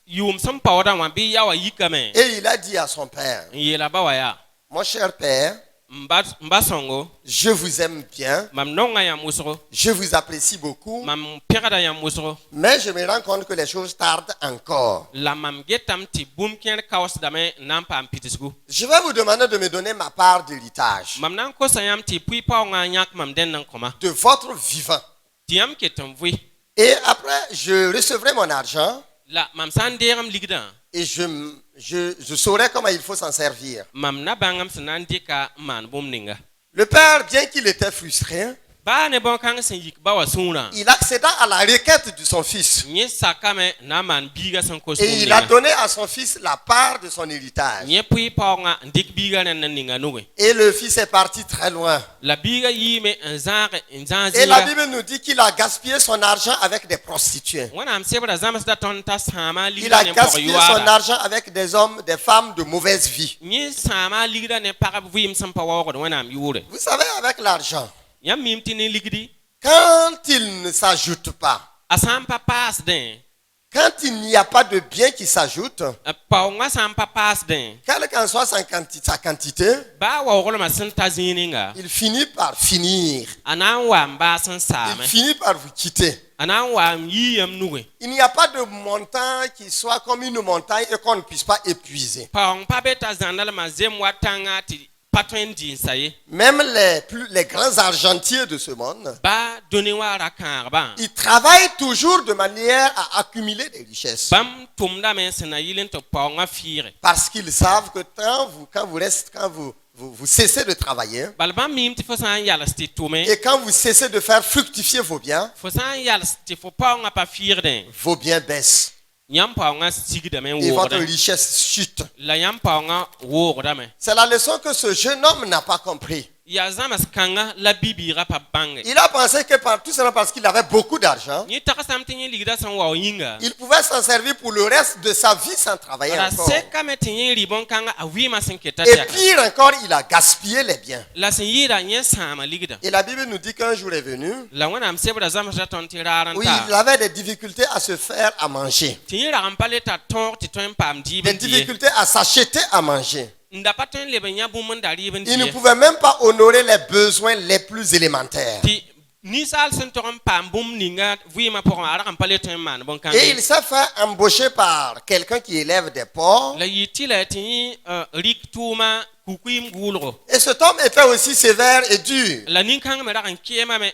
yʋʋm sẽn paoodã wã bɩ ya wa yikame et il a dit à son père, n yeela ba wa yaa mon cher père, m ba sõngo je vous aime bien, mam nonga yãmb wʋsgo je vous apprécie beaucoup, mam pẽgda yãmb wʋsgo mais je me rends compte que les choses tardent encore. la mam getame tɩ bũmb kẽer kaoosdame n na n paam pitisgu Je vais vous demander de me donner ma part d'héritage, mam na n kosa yãmb tɩ pʋɩ paoongã yãk mam dẽnd n kõma de votre vivant. tɩ yãmb ket n vɩ Et après, je recevrai mon argent la mam sã n deegem ligdã et je saurai comment il faut s'en servir. mam na bãngam sẽn na n dɩka n maan bũmb ninga Le père, bien qu'il était frustré, baa ne bõn-kãng sẽn yik ba wa sũurã il accéda à la requête de son fils. yẽ sakame n na n maan biiga sẽn kos Et bũmb il a ninga donné à son fils la part de son héritage. yẽ pʋɩ paoongã n dɩk biiga rẽnd n ninga nugẽ Et le fils est parti très loin. la biiga yiime n zãag Et la zɩɩga Bible nous dit qu'il a gaspillé son argent avec des prostituées. wẽnnaam sebra zãmsda tõnd t'a sãama Il ligda a ne pʋg gaspillé son yoaada argent avec des hommes, des femmes de mauvaise vie. yẽ sãama ligda ne pagb vɩɩm sẽn pa waoogd wẽnnaam yʋʋre Vous savez, avec l'argent, yãmb mim tɩ ne ligdi quand il ne s'ajoute pas, a sã n pa paasdẽ quand il n'y a pas de bien qui s'ajoute, paoongã sã n pa paasdẽ quelle qu'en soit sa quantité, baa waooglmã sẽn ta zĩig ninga il finit par finir. a na n wa n baas n Il saame finit par vous quitter. a na n wa n yɩ yãmb nugẽ Il n'y a pas de montant qui soit comme une montagne et qu'on ne puisse pas épuiser. paoong pa be t'a zãndlmã zem wa tãngã tɩ pa tõe n dĩnsa ye Même les grands argentiers de ce monde, baa dõne wã ra kãagbã ils travaillent toujours de manière à accumuler des richesses. bãmb tʋmdame sẽn na yɩl n tɩ paoongã fɩɩge Parce qu'ils savent que quand vous cessez de travailler bala bãmb mim tɩ fo sã n yals tɩ tʋme et quand vous cessez de faire fructifier vos biens, fo sã n yals tɩ fo paoongã pa fɩɩgdẽ vos biens baissent yãmb paoongã sigdame n et votre woogdẽ richesse chute. la yãmb paoongã woogdame C'est la leçon que ce jeune homme n'a pas compris. yaa zãms kãngã la bi-bɩɩgã pa bãnge Il a pensé que tout simplement parce qu'il avait beaucoup d'argent, yẽ tagsame tɩ yẽ ligda sẽn wao yĩnga il pouvait s'en servir pour le reste de sa vie sans travailler ra encore. sekame tɩ yẽ rɩ bõn-kãngã a vɩɩmã sẽn keta Et tɛka pire encore, il a gaspillé les biens. la sẽn yɩɩda yẽ sãama ligda Et la Bible nous dit qu'un jour est venu la wẽnnaam sebra zãmsda tõnd tɩ raar n où ta il avait des difficultés à se faire à manger, tɩ yẽ rag n pa le t'a tõog tɩ tõe n paam dɩɩb des n dɩ ye difficultés à s'acheter à manger. n da pa tõe n leb n yã bũmb n da rɩɩb n Il ne dɩ ye pouvait même pas honorer les besoins les plus élémentaires. tɩ ninsaal sẽn tog n paam bũmb ninga vɩɩmã pʋgẽ a rag n pa le tõe n maan Et bõn-kãnge il s'est fait embaucher par quelqu'un qui élève des porcs. la yɩ tɩ la tɩ yẽ rɩk tʋʋmã kukuiim gʋʋlgo Et cet homme était aussi sévère et dur. la nin-kãng me rag n keemame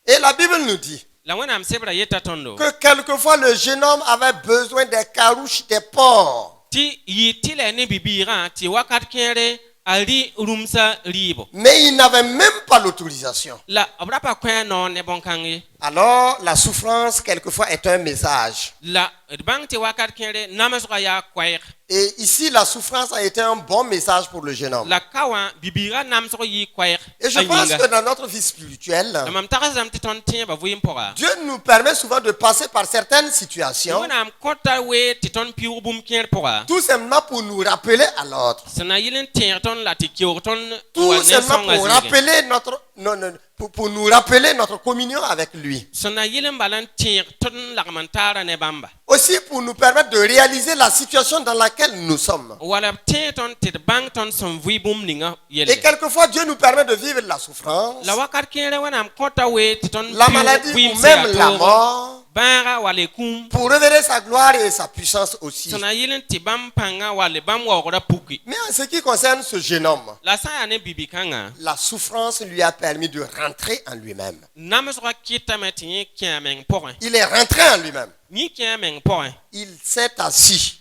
Et la Bible nous dit la wẽnnaam sebra yeta tõndo que quelquefois le jeune homme avait besoin des carouches des porcs. tɩ yɩ tɩ la ne bibiigã tɩ wakat kẽere a rɩ rũmsa rɩɩbo Mais il n'avait même pas l'autorisation. la b ra pa kõ a noor ne bõn-kãng ye Alors la souffrance quelquefois est un message. la d bãng tɩ wakat kẽere namsgã yaa koɛɛg Et ici la souffrance a été un bon message pour le jeune homme. la ka wã bibiigã namsg yɩ koɛɛg Et je a pense yĩnga que dans notre vie spirituelle, la mam tagsdame tɩ tõnd tẽebã vɩɩm pʋga Dieu nous permet souvent de passer par certaines situations, wẽnnaam kõta wee tɩ tõnd piʋʋg bũmb kẽer pʋga tout simplement pour nous rappeler à l'autre. sẽn na yɩl n tẽeg tõnd la tɩ keoog tõnd n wa Tout ne simplement sõnga pour zĩigẽ rappeler pour nous rappeler notre communion avec lui. sẽn na yɩl n bala n tẽeg tɩ d lagm n taara ne bãmba Aussi pour nous permettre de réaliser la situation dans laquelle nous sommes. wala b tẽeg tõnd tɩ d bãng tõnd sẽn vɩ bũmb ninga Et yelle quelquefois Dieu nous permet de vivre la souffrance, la wakat kẽere wẽnnaam kõta wee tɩ tõnd la maladie vɩɩm ou sẽn même yaa la toog mort, bãaga wala y kũum pour révéler sa gloire et sa puissance aussi. sẽn na yɩl n tɩ bãmb pãnga wall bãmb waoogra puki Mais en ce qui concerne ce jeune homme, la sã n yaa ne bibi-kãngã la souffrance lui a permis de rentrer en lui-même. namsgã kɩtame tɩ yẽ kẽ a meng pʋgẽ Il est rentré en lui-même. yẽ kẽ a meng pʋgẽ Il s'est assis.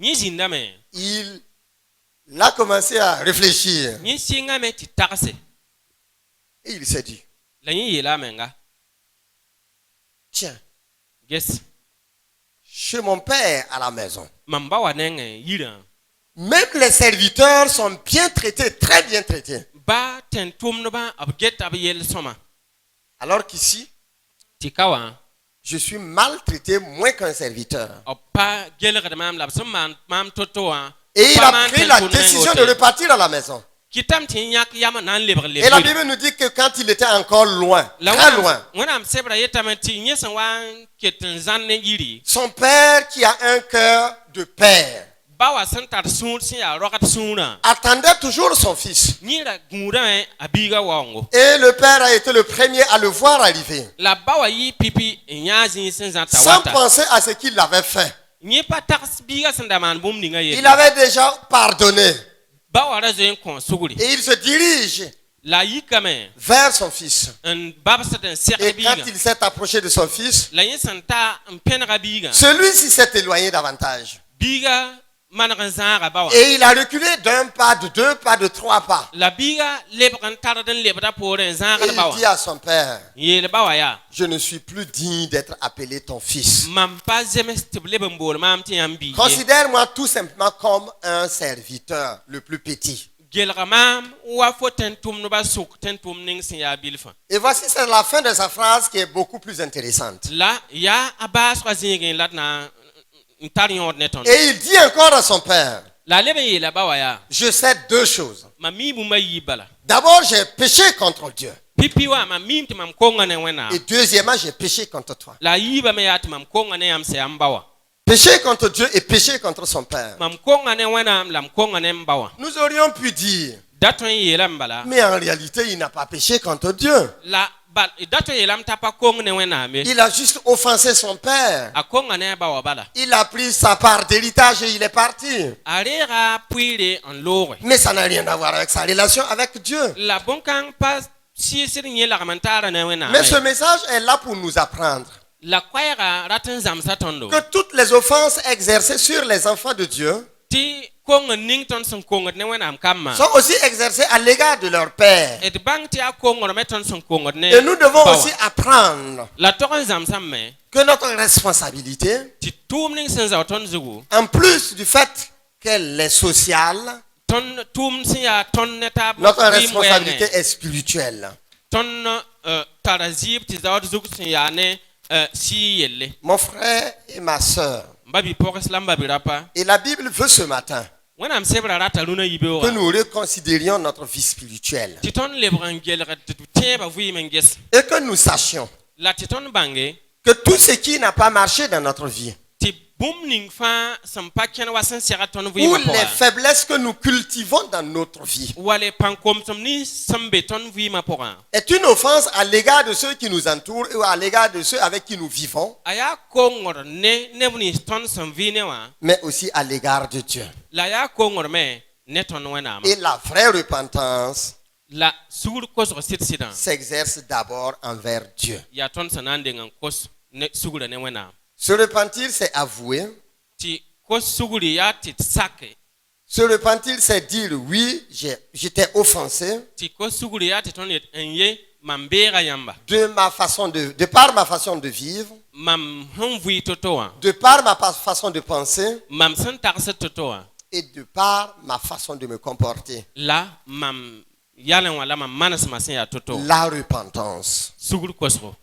yẽ zĩndame Il a commencé à réfléchir. yẽ sɩngame tɩ tagse Et il s'est dit, la yẽ yeela a menga tiens, ges chez mon père à la maison, mam ba wa nengẽ yirã même les serviteurs sont bien traités, très bien traités. ba tẽn tʋmdbã b geta b yell sõma Alors qu'ici, tɩ ka wã Je suis maltraité moins qu'un serviteur. b pa gelgd maam la b sẽn maam to-to wã Et il pa a maan pris tẽn la tʋmd décision de nengoote. repartir à la maison. Kɩtame tɩ yãk yam n na n lebg Et la lebg Bible nous dit que quand il était encore loin, la très loin, wẽnnaam sebra yetame tɩ yẽ sẽn wa n ket n zãnd ne yiri son père qui a un cœur de père ba wa sẽn tar sũur sẽn yaa rogd sũurã attendait toujours son fils. yẽ ra gũudame a biiga waoongo Et le père a été le premier à le voir arriver, la ba wa yɩ pipi n yãa zĩig sẽn zã t'a sans wata penser à ce qu'il avait fait. yẽ pa tags biiga sẽn da maan bũmb ninga Il yel avait déjà pardonné. ba wa ra zoe n kõ sugri Et il se dirige la yikame vers son fils. n babsd n segd Et quand biiga il s'est approché de son fils, la yẽ sẽn ta n pẽnega biiga celui-ci s'est éloigné davantage. biiga maneg n zãaga ba wa Et il a reculé d'un pas, de deux pas, de trois pas. la biiga lebg n tard n lebda poorẽ n Et zãagd ba il wa dit à son père, n yeel ba wa yaa je ne suis plus digne d'être appelé ton fils. mam pa zems tɩ b leb n bool maam tɩ yãmb biig ye Considère-moi tout simplement comme un serviteur, le plus petit. gelga maam wa fo tẽn-tʋmdbã sʋk tẽn-tʋmd ning sẽn yaa bilfã Et voici, c'est la fin de sa phrase qui est beaucoup plus intéressante. la yaa a baasgã zĩigẽ la d na n tar yõod ne tõnd Et il dit encore à son père, la a leb n yeela ba wa yaa je sais deux choses. mam mii bũmba yiib bala D'abord, j'ai péché contre Dieu. pipi wã mam miim tɩ mam konga ne wẽnnaam Et deuxièmement, j'ai péché contre toi. la a yiibame yaa tɩ mam konga ne yãmb sã yãmb ba wa Péché contre Dieu et péché contre son père. mam konga ne wẽnnaam la m konga ne m ba wã Nous aurions pu dire, da tõe n yeelame bala mais en réalité, il n'a pas péché contre Dieu. la da tõe yeelame t'a pa kong ne wẽnnaam ye Il a juste offensé son père. a konga ne a ba wa bala Il a pris sa part d'héritage et il est parti. a reega pʋɩɩre n looge Mais ça n'a rien à voir avec sa relation avec Dieu. la bõn-kãng pa sɩɩsd n yẽ lagm n taara ne wẽnnaam Mais ce message est là pour nous apprendre la koɛɛga rat n zãmsa tõndo que toutes les offenses exercées sur les enfants de Dieu tɩ kong n ning tõnd sẽn kongd ne wẽnnaam kambã sont aussi exercées à l'égard de leur père. d bãng tɩ a kongdme tõnd sẽn kongd ne Et nous devons ba wa. aussi apprendre la tog n zãmsame que notre responsabilité, tɩ tʋʋm ning sẽn zao tõnd zugu en plus du fait qu'elle est sociale, tõnd tʋʋm sẽn yaa tõnd ne taab notre vɩɩm responsabilité wɛɛngẽ est spirituelle. tõnd tara zɩɩb tɩ zaood zug sẽn yaa ne sɩɩ yelle Mon frère et ma sœur, n ba bi-pɔgs la n ba bi-rapa et la Bible veut ce matin wẽnnaam sebra rata rũnã que yibeoogã nous reconsidérions notre vie spirituelle tɩ tõnd lebg n gelgd tɩ d tẽebã vɩɩm n ges et que nous sachions la tɩ tõnd bãnge que tout ce qui n'a pas marché dans notre vie, tɩ bũmb ning fãa sẽn pa kẽn wa sẽn segd tõnd ou vɩɩmã les pʋga faiblesses que nous cultivons dans notre vie, wa le pãn-komsem nins sẽn be tõnd vɩɩmã pʋgã est une offense à l'égard de ceux qui nous entourent ou à l'égard de ceux avec qui nous vivons, a yaa kongr ne neb nins tõnd sẽn vɩ ne wã mais aussi à l'égard de Dieu. la yaa kongr-me ne tõnd wẽnnaamã Et la vraie repentance la sugr kosg sɩd-sɩdã s'exerce d'abord envers Dieu. yaa tõnd sẽn na n deng n kos sugrã ne wẽnnaam Se repentir, c'est avouer. tɩ kos sugri yaa tɩ d sake Se repentir, c'est dire oui, j'étais offensé tɩ kos sugri yaa tɩ tõnd yet n ye mam beega yãmba de par ma façon de vivre, mam sẽn vɩɩ to-to wã de par ma façon de penser mam sẽn tagsd to-to wã et de par ma façon de me comporter. la mam yalẽ wã la mam manesmã sẽn yaa to-to La repentance. sugr kosgo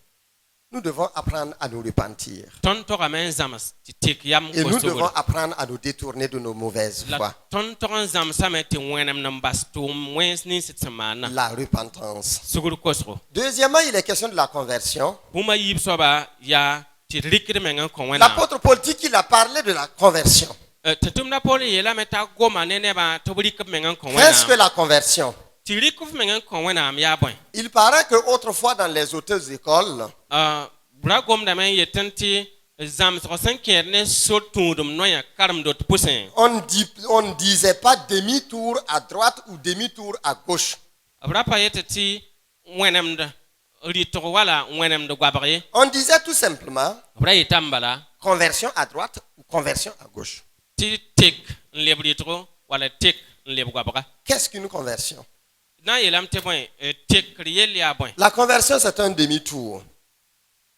Nous devons apprendre à nous repentir. tõnd togame n zãms tɩ tek yam Et nous kos devons sugre apprendre à nous détourner de nos mauvaises la voies. tõnd tog n zãmsame tɩ wẽnem n bas tʋʋm wẽns nins d sẽn maana La repentance. sugr kosgo Deuxièmement, il est question de la conversion. bũmba yiib soaba yaa tɩ d rɩkd meng n kõ wẽnnaam L'apôtre Paul dit qu'il a parlé de la conversion. tɩ tʋmda pol yeelame t'a goma ne nebã tɩ b rɩk b meng n kõ Qu'est-ce que wẽnnaam la conversion? tɩ rɩk f meng n kõ wẽnnaam yaa bõe Il paraît que autrefois dans les hautes écoles, ra gomdame n yetɩ tɩ zãmsg sẽn kẽed ne sor tũudum noyã karem-dot pʋsẽ on ne disait pas demi-tour à droite ou demi-tour à gauche. b ra pa yetɩ tɩ wẽnemd rɩtg wala wẽnemd goabg ye On disait tout simplement b ra yetame bala conversion à droite ou conversion à gauche. tɩ tek n leb rɩtgo wala tek n leb goabga Qu'est-ce qu'une conversion? na n yeelame tɩ bõe tekr yell yaa bõe La conversion, c'est un demi-tour.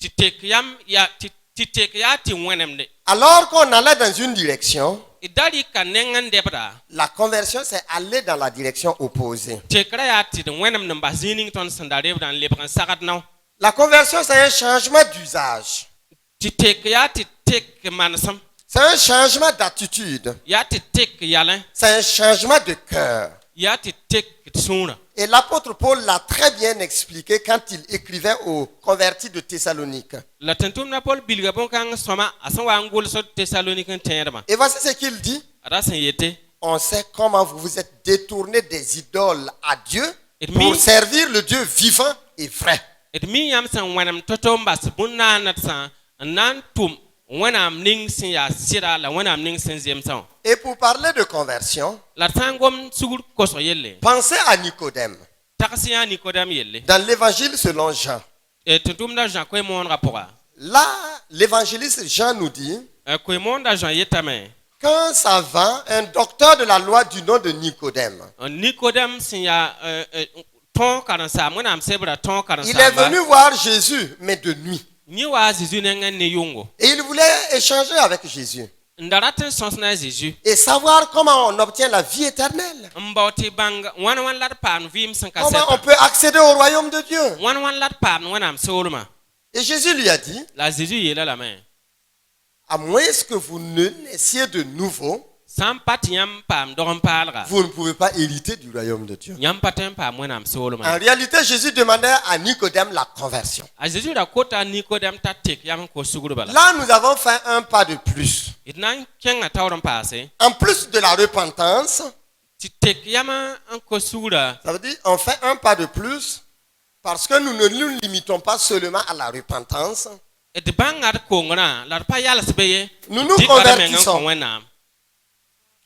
tɩ tek yam yaa tɩ tek yaa tɩ wẽnemde Alors qu'on allait dans une direction, d da rɩka neng n debda la conversion, c'est aller dans la direction opposée. tekra yaa tɩ d wẽnemd n bas zĩig ning tõnd sẽn da rebda n lebg n sagd nao La conversion, c'est un changement d'usage. Ti tek ya ti tek mansam. C'est un changement d'attitude. Ya ti tek yalin. C'est un changement de cœur. Ya ti tek suna. Et l'apôtre Paul l'a très bien expliqué quand il écrivait aux convertis de Thessalonique. La tentum na Paul bilga bon kan soma asan wa ngol so Thessalonique terma. Et voici ce qu'il dit. Ada san yete. On sait comment vous vous êtes détournés des idoles à Dieu Et pour mi- servir le Dieu vivant et vrai. Et mi yam san wanam totom bas bunna nat san nan tum wanam ning sin ya sira la wanam ning sin zem san. Et pour parler de conversion, La tangom sugur koso yelle. pensez à Nicodème. Taksiya Nikodem yelle. Dans l'évangile selon Jean. Et tentum na Jean ko mon rapport. Là, l'évangéliste Jean nous dit, Ko mon da Jean yetame. qu'un savant, un docteur de la loi du nom de Nicodème, Nikodem sin ya ton karansa wanam sebra ton karansa. il est venu voir Jésus, mais de nuit. Ni wa Jésus nengen ne yongo. Et il voulait échanger avec Jésus Ndaratin sens na Jésus. et savoir comment on obtient la vie éternelle. Mbauti bang wan lat pan vim san Comment on kaseta. peut accéder au royaume de Dieu. Wan lat pan wanam solma. Et Jésus lui a dit, La Jésus yela la main. à moins que vous ne naissiez de nouveau, Sam pat yam pam doron palra. vous ne pouvez pas hériter du royaume de Dieu. Yam patin pam wanam solma. En réalité, Jésus demandait à Nicodème la conversion. A Jésus da kota Nikodem tatek yam ko suguru bala. Là, nous avons fait un pas de plus. Idnan kenga tawron passé. En plus de la repentance, Ti tek yama an ko sugura. ça veut dire on fait un pas de plus parce que nous ne nous limitons pas seulement à la repentance. Et bangar ko ngona la pa yala sbeye. Nous nous convertissons. Wenam.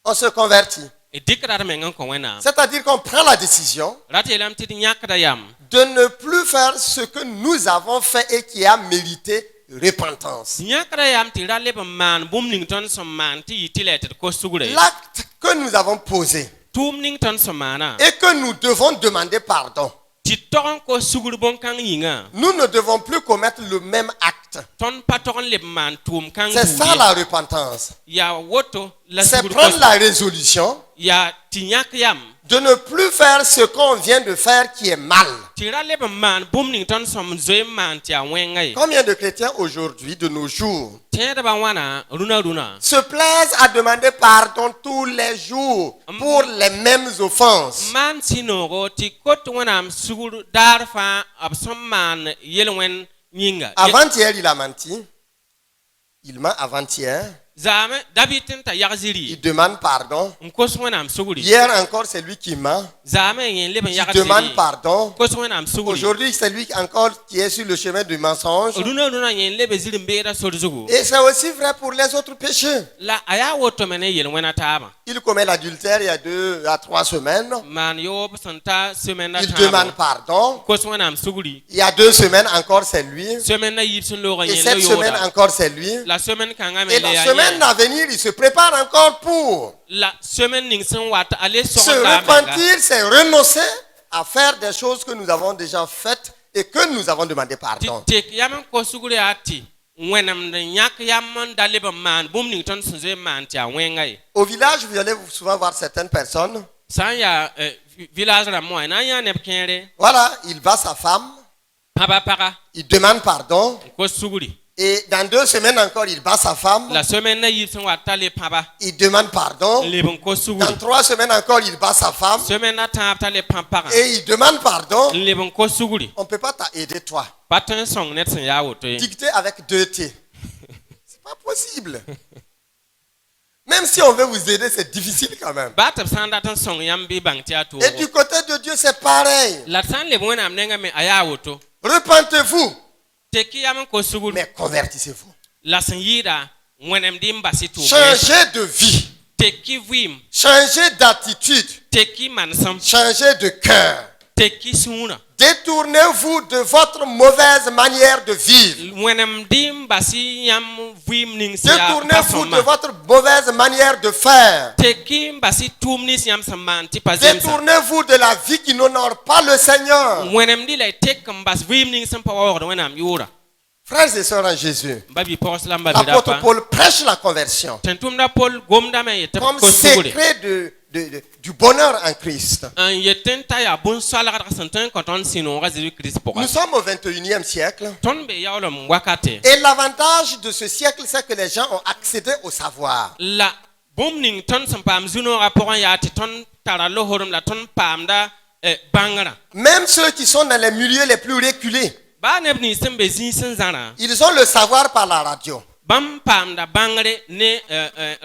On se convertit. Et dikra mengan ko wenam. C'est-à-dire qu'on prend la décision Ratelam ti nyakra yam. de ne plus faire ce que nous avons fait et qui a mérité repentance. Nyakra yam ti raleb man bum ning ton som man ti yitilet ko sugure. L'acte que nous avons posé Tum ning ton som mana. et que nous devons demander pardon. Ti toron ko sugur bon kan yinga. Nous ne devons plus commettre le même acte. Ton patron leb man tum kan C'est ça la repentance. Ya woto la C'est sugur prendre ko- la résolution Ya ti nyak yam. de ne plus faire ce qu'on vient de faire qui est mal. Ti raleb man bum ning ton som zoe man ti a wengai. Combien de chrétiens aujourd'hui, de nos jours, Tiens ba wana runa. se plaisent à demander pardon tous les jours pour les mêmes offenses? Man sinoro ti kot wanam sugur darfa absom man yelwen nyinga. Avant-hier, il a menti. Il ment avant-hier. Zame dabitin ta yagziri. Il demande pardon. Nkos wanam suguri. Hier encore, c'est lui qui ment. Zame yen leben Il yagziri. demande pardon. Kos wanam suguri. Aujourd'hui, c'est lui encore qui est sur le chemin du mensonge. Runa yen lebe ziri mbera sorzugu. Et c'est aussi vrai pour les autres péchés. La aya woto mene yelwena taba. Il commet l'adultère il y a 2 à 3 semaines. Man yob santa semena Il taba. demande pardon. Kos wanam suguri. Il y a 2 semaines encore, c'est lui. Semena yipsun lo Et yen cette lo semaine yoda. encore, c'est lui. La semaine kanga Et mele la ya. semaine à venir, il se prépare encore pour. La semaine ning sen wat ale Se sorda. repentir, c'est renoncer à faire des choses que nous avons déjà faites et que nous avons demandé pardon. Tek yaman ko suguri ati. Wenam de nyak yaman daleba man bum ning ton sunze man ti a wengai. Au village, vous allez souvent voir certaines personnes. San ya village la moi na ya neb kere. Voilà, il bat sa femme, Papa para il demande pardon. ko suguri. Et dans 2 semaines encore, il bat sa femme, La semaine na yipsun wat ale papa. il demande pardon. Lebon ko suguri. Dans 3 semaines encore, il bat sa femme Semaine na tap tale papa. et il demande pardon. Lebon ko suguri. On ne peut pas t'aider, toi. Patin song net sen ya woto. Dicter avec 2 T. C'est pas possible. Même si on veut vous aider, c'est difficile quand même. Batap sanda tan song yam bi bang ti ato. Et du côté de Dieu, c'est pareil. La san lebon na mnenga me aya woto. Repentez-vous, Teki yaman ko suguri. mais convertissez-vous. La sen yida wenem dim basitu. Changez de vie, Teki vim. changez d'attitude, Teki mansam. changez de cœur. Teki suna. Détournez-vous de votre mauvaise manière de vivre. Wenem dim basi yam vim ning sia. Détournez-vous de votre mauvaise manière de faire. Teki basi tumnis yam saman ti pazem. Détournez-vous de la vie qui n'honore pas le Seigneur. Wenem di lay tek bas vim ning sam power wenam yura. Frères et sœurs en Jésus, Babi pos lamba l'apôtre bidapa. Paul prêche la conversion Tentum da Paul gomda me yete comme ko suguri. secret de du bonheur en Christ. An yeten ta ya bun swalgd sẽn tõe n kõ tõnd sũ-nooga Jésus-Kirist pʋga. Nous sommes au 21e siècle. Tõnd be yaoolem wakate. Et l'avantage de ce siècle, c'est que les gens ont accédé au savoir. La bũmb ning tõnd sẽn paam zu-noogã pʋgẽ yaa tɩ tõnd tara lohrem la tõnd paamda bãngrã. Même ceux qui sont dans les milieux les plus reculés, Baa neb nins sẽn be zĩig sẽn zãrã, ils ont le savoir par la radio. bãmb paamda bãngre ne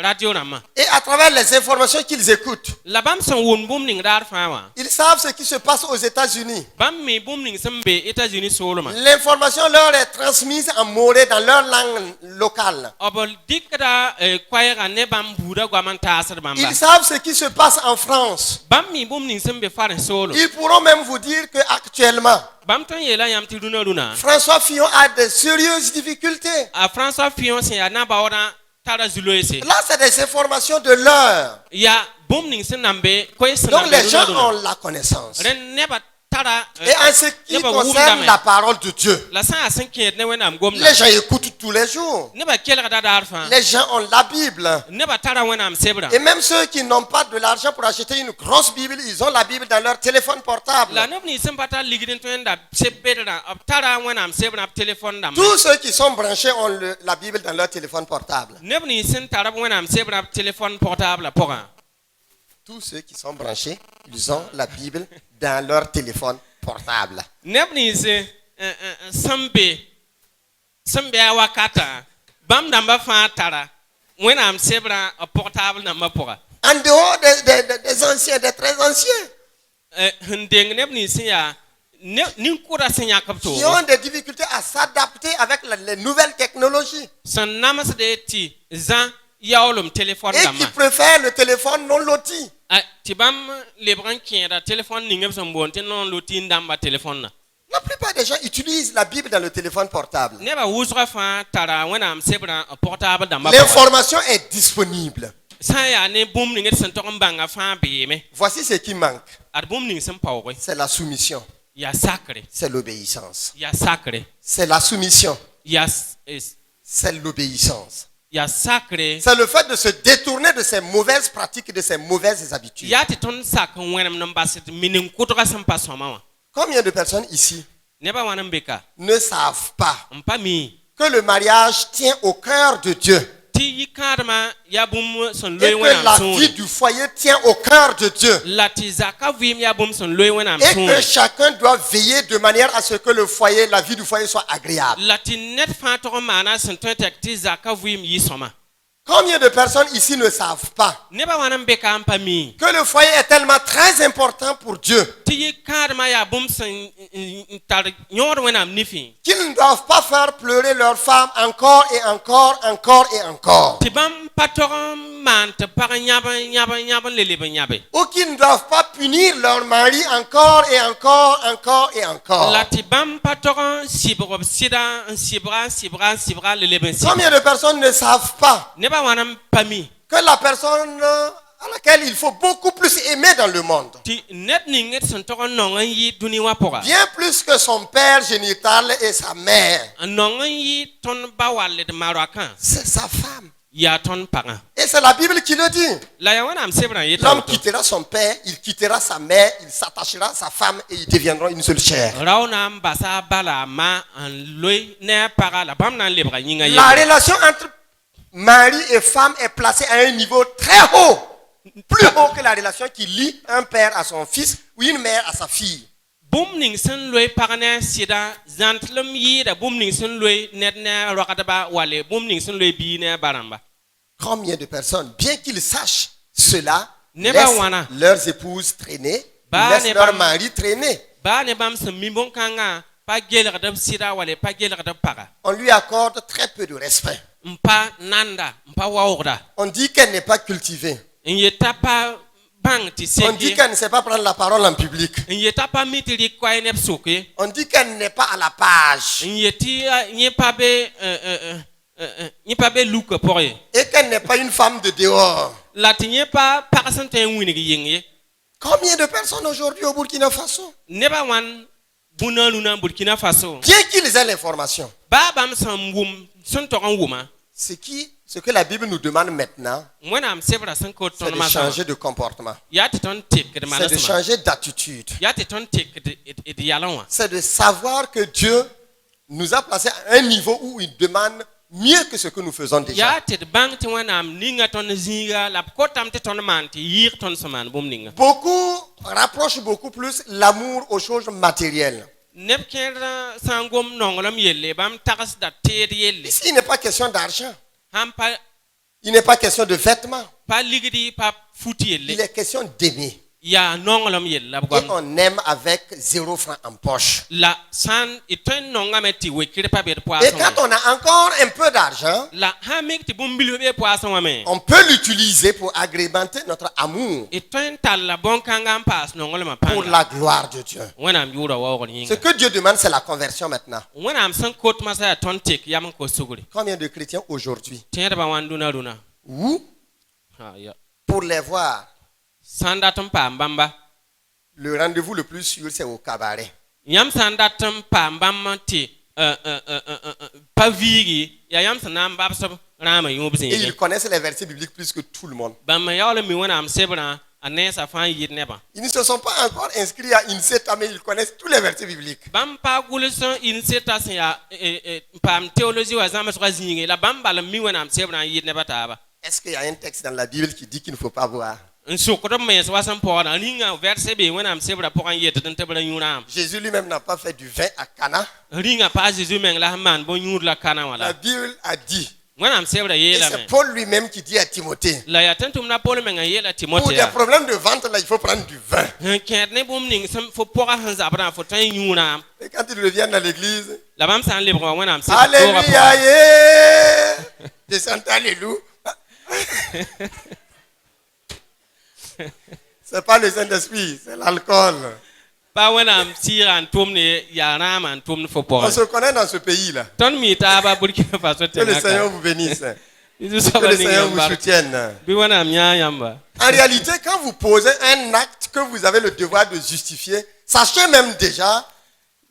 radio rãmbã. Et à travers les informations qu'ils écoutent, La bãmb sẽn wʋm bũmb ning daar fãa wã, ils savent ce qui se passe aux États-Unis. bãmb me bũmb ning sẽn be États-Unis soolmã. L'information leur est transmise en moré dans leur langue locale. B dɩkda koɛɛgã ne bãmb buudã goam n taasd bãmba. Ils savent ce qui se passe en France. Bãmb me bũmb ning sẽn be farẽ soolem. Ils pourront même vous dire qu'actuellement, Bãmb tõe n yeela yãmb tɩ rũnã François Fillon a de sérieuses difficultés. a François Fillon sẽn yaa nabaoodã tara zu-loeese. Là, c'est des informations de l'heure. yaa bũmb ning sẽn na n be koe sẽn na Donc n be les gens ont rũnã. la connaissance. Rẽnd nebã tara Et en ce qui nebã concerne wʋmdame. la parole de Dieu, La sã n yaa sẽn kẽed ne wẽnnaam gomda. les gens écoutent tous les jours. Nebã kelgda daar fãa. Les gens ont la Bible. Nebã tara wẽnnaam sebrã. Et même ceux qui n'ont pas de l'argent pour acheter une grosse Bible, ils ont la Bible dans leur téléphone portable. La neb nins sẽn pa tar ligd n tõe n da seb bedrã b tara wẽnnaam sebrã b telefon dãmba. Tous ceux qui sont branchés ont la Bible dans leur téléphone portable. Neb nins sẽn tar b wẽnnaam sebrã b telefon portable pʋgã. Tous ceux qui sont branchés, ils ont la Bible dans leur téléphone portable. Neb nins sẽn be a wakatã bãmb dãmbã fãa tara wẽnnaam sebrã b portable dãmbã pʋga. En dehors des anciens, des très anciens, Sẽn deng neb nins sẽn yaa nin-kʋda sẽn yãk b qui toogo. ont des difficultés à s'adapter avec les nouvelles technologies Sẽn namsde tɩ zã yaoolem telefon et qui dãmbã. préfèrent le téléphone non loti. Tɩ bãmb lebg n kẽeda telefon ning b sẽn boond tɩ non loti n dãmba telefonnã. La plupart des gens utilisent la Bible dans le téléphone portable. Nebã wʋsgã fãa tara wẽnnaam sebrã portable dãmbã pʋgã. L'information est disponible. Sã n yaa ne bũmb ning d sẽn tog n bãnga fãa beeme. Voici ce qui manque. Ad bũmb ning sẽn paooge. C'est la soumission. Yaa sakre. C'est l'obéissance. Yaa sakre. C'est la soumission. Yaa C'est l'obéissance. sakre. C'est le fait de se détourner de ces mauvaises pratiques, de ces mauvaises habitudes. Yaa tɩ tõnd sak n wẽnem n bas d mining-kʋdgã sẽn pa sõma wã. Combien de personnes ici Nebã wãn n be ka ne savent pas n pa mi que le mariage tient au cœur de Dieu tɩ yi-kãadmã yaa bũmb sẽn et loe que la wẽnnaam vie sũure. du foyer tient au cœur de Dieu La tɩ zaka vɩɩm yaa bũmb sẽn loe wẽnnaam et que sũure. chacun doit veiller de manière à ce que le foyer, la vie du foyer soit agréable. La tɩ ned fãa tog n maana sẽn tõe tɛk tɩ zaka vɩɩm yɩ sõma. Combien de personnes ici ne savent pas Nebã wãn n be ka n pa mi que le foyer est tellement très important pour Dieu tɩ yi-kãadmã yaa bũmb sẽn tar yõod wẽnnaam nifẽ qu'ils ne doivent pas faire pleurer leur femme encore et encore, encore et encore. tɩ bãmb pa tog n maan tɩ pag yãb n le leb n yãbe. Ou qu'ils ne doivent pas punir leur mari encore et encore, encore et encore. La tɩ bãmb pa tog n sɩbg b sɩda n sɩbga le leb n Combien sɩbga. de personnes ne savent pas Nebã wãn n pa mi que la personne à laquelle il faut beaucoup plus aimer dans le monde, tɩ ned ning d sẽn tog n nong n yɩ dũni wã pʋga bien plus que son père génital et sa mère, n nong n yɩ tõnd ba wall d ma-roakã c'est sa femme. yaa tõnd pagã. Et c'est la Bible qui le dit. La yaa wẽnnaam sebrã n yeta L'homme woto. quittera son père, il quittera sa mère, il s'attachera à sa femme et ils deviendront une seule chair. Rao na n basa a bala a ma n loe ne a paga la bãmb na n lebga yĩnga La yelle. relation entre mari et femme est placée à un niveau très haut, plus haut que la relation qui lie un père à son fils ou une mère à sa fille. Bũmb ning sẽn loe pag ne a sɩda zãntlem yɩɩda bũmb ning sẽn loe ned ne a roagdba wale bũmb ning sẽn loe bii ne a ba rãmba. Combien de personnes, bien qu'ils sachent cela, Neba laissent wana. leurs épouses traîner, Ba laissent neba- leur mari traîner. Baa ne bãmb sẽn mi bõn-kãngã pa gelgd b sɩda wale pa gelgd b paga. On lui accorde très peu de respect. N pa nanda n pa waoogda On dit qu'elle n'est pas cultivée. n yeta pa bãng tɩ On sek dit ye qu'elle ne sait pas prendre la parole en public. n yeta pa mi tɩ rɩk koɛɛ neb sok ye On dit qu'elle n'est pas à la page n yet tɩ yẽ pa be yẽ pa be lukã pʋg ye et qu'elle n'est pas une femme de dehors. la tɩ yẽ pa pag sẽn tõe n wĩneg yɩng ye. Combien de personnes aujourd'hui au Burkina Faso, Nebã wãn bũna rũnã Burkina Faso bien qu'ils aient l'information, baa bãmb sẽn wʋm sẽn tog n wʋma Ce que la Bible nous demande maintenant, wẽnnaam sebra sẽn kot c'est tõnd de masã changer de comportement. yaa tɩ tõnd tekd C'est de manesmã changer d'attitude. yaa tɩ tõnd tekd d yalẽ wã C'est de savoir que Dieu nous a placés à un niveau où il demande mieux que ce que nous faisons déjà. yaa tɩ d bãng tɩ wẽnnaam ninga tõnd zĩiga la b kotame tɩ tõnd maan tɩ yɩɩg tõnd sẽn maan bũmb ninga Beaucoup rapprochent beaucoup plus l'amour aux choses matérielles. neb kẽedã sã n gom nonglem yelle bãmb tagsda teed yelle Ici, il n'est pas question d'argent. sãn pa Il n'est pas question de vêtements. pa ligdi pa fut Il yelle est question d'aimer. yaa nonglem yell la b Et goam on aime avec 0 franc en poche. la sãn y tõe n nongame tɩ wekr pa be d Et poasẽ quand wã on a encore un peu d'argent, la sã n mik tɩ bũmb-bilf bee poasẽ wã me on peut l'utiliser pour agrémenter notre amour y tõe n talla bõn-kãngã n paas nonglmã pour pãnga la gloire de Dieu. wẽnnaam yʋʋra waoogr Ce yĩnga que Dieu demande, c'est la conversion maintenant. wẽnnaam sẽn kot masã yaa tõnd tek yam n kos sugri Combien de chrétiens aujourd'hui, tẽedbã wãn rũna ou pour les voir, sã n dat n paam bãmba le rendez-vous le plus sûr, c'est au cabaret. yãmb sã n dat n paam bãmb tɩ pa viigi yaa yãmb sẽn na n babsb rãambã yũub Et ils zĩige connaissent les versets bibliques plus que tout le monde. bãmb yaool n mi wẽnnaam sebrã a neesã fãa yɩɩd nebã Ils ne se sont pas encore inscrits à INSETA, mais ils connaissent tous les versets bibliques. bãmb pa gʋls in seta sẽn yaa n paam teolozi wã zãmsgã zĩige la bãmb bala n mi wẽnnaam sebrã n yɩɩd nebã taaba Est-ce qu'il y a un texte dans la Bible qui dit qu'il ne faut pas boire? n sʋkd b mens wa sẽn pɔgda rĩnga verse be wẽnnaam sebrã pʋgẽ yetd n tɩ b ra yũ rãam Jésus lui-même n'a pas fait du vin à Cana. rĩnga pa a zeezi meng la sẽn maan bõn-yũud la kana wã La la Bible a dit. wẽnnaam sebrã Et yeelame c'est Paul lui-même qui dit à Timothée. la yaa tɩ n tʋmda pol meng n yeela Pour tɩmote des yaa problèmes de vente, là, il faut prendre du vin. n kẽed ne bũmb ning sẽn fo pʋga sẽn zabrã fo tõe n yũ rãam Et quand ils reviennent dans l'église, la bãmb sã n lebg wã wẽnnaam Alléluia, yeah! Je chante Alléluia. C'est pas le Saint-Esprit, c'est l'alcool. pa wẽnnaam sɩɩga n tʋmd yaa rãamã n tʋmd fo On pʋgẽ se connaît dans ce pays-là. tõnd mi taaba burkina faso Que le Seigneur vous bénisse. Que le tẽngã Seigneur vous soutienne. bɩ wẽnnaam yãa yãmba En réalité, quand vous posez un acte que vous avez le devoir de justifier, sachez même déjà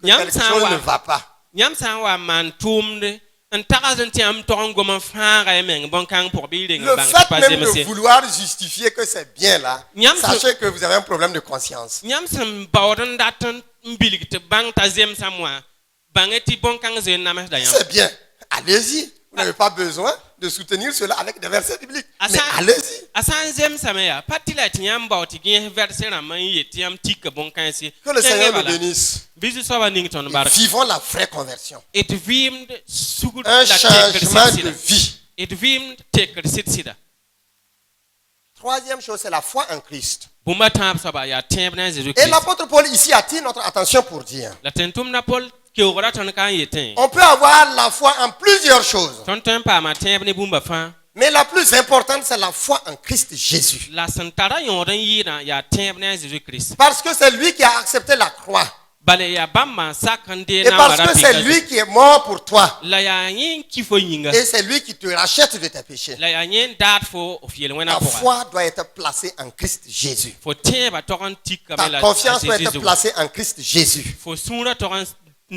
que Yam quelque sa chose wa. ne va pas. yãmb sã n wa n maan tʋʋmde n tags n tɩ yãmb tog n gom n fãaga y meng bõn-kãng pʋg bɩ y reng n Le bãng tɩ fait pa même de zemse vouloir justifier que c'est bien là, Yam se- sachez que vous avez un problème de conscience. yãmb sẽn baood n dat n bilg tɩ bãng t'a zemsame wã bãngẽ tɩ bõn-kãng zoe n namsda yãmb C'est bien. Allez-y. Vous n'avez pas besoin de soutenir cela avec des versets bibliques. Ah, Mais ça- allez-y. a sã n zemsame yaa pa tɩ la tɩ yãmb bao tɩ gẽes vɛrse rãmbã n yet tɩ yãmb tika bõn-kãense Que le Seigneur nous bénisse. bɩ zu-soabã ning tõnd bark Vivons la vraie conversion. d vɩɩmd sugd Un la tekd changement de sɩd-sɩda vie. d vɩɩmd tekd sɩd-sɩda Troisième chose, c'est la foi en Christ. bũmba tãab soaba yaa tẽeb ne a Et Jésus-Christ l'apôtre Paul ici attire notre attention pour dire la tẽn-tʋmdã pol keoogrã tõnd ka n yetẽ on peut avoir la foi en plusieurs choses. tõnd tõe n paama tẽeb ne bũmba fãa Mais la plus importante, c'est la foi en Christ Jésus. la sẽn tara yõod n yɩɩdã yaa tẽeb ne a Jésus-Christ Parce que c'est lui qui a accepté la croix. bala yaa bãmbã n sak n dee Et parce que c'est pɩka lui qui est mort pour toi. la yaa yẽ n ki fo yĩnga Et c'est lui qui te rachète de tes péchés. la yaa yẽ n daad fo f yel wẽna Ta pʋga foi doit être placée en Christ Jésus. fo tẽebã tog n tikame Ta la confiance doit Jésus être placée en Christ Jésus. fo sũurã tog n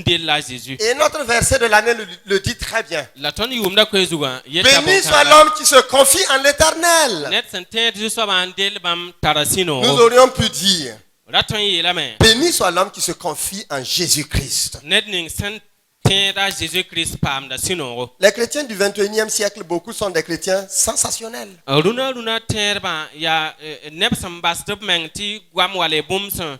del la a Jésus Et notre verset de l'année le dit très bien. la tõnd yʋʋmda koe zugã yeta Béni soit bõn-kãnga l'homme qui se confie en l'éternel. ned sẽn tẽed zu-soabã n del bãmb tara Nous sũ-noogo aurions pu dire, ra tõe n yeelame béni soit l'homme qui se confie en Jésus-Christ. ned ning sẽn tẽeda Jésus-Christ paamda sũ-noogo Les chrétiens du 21e siècle, beaucoup sont des chrétiens sensationnels. rũna tẽedbã yaa neb sẽn basd b meng tɩ goam wala bũmb sẽn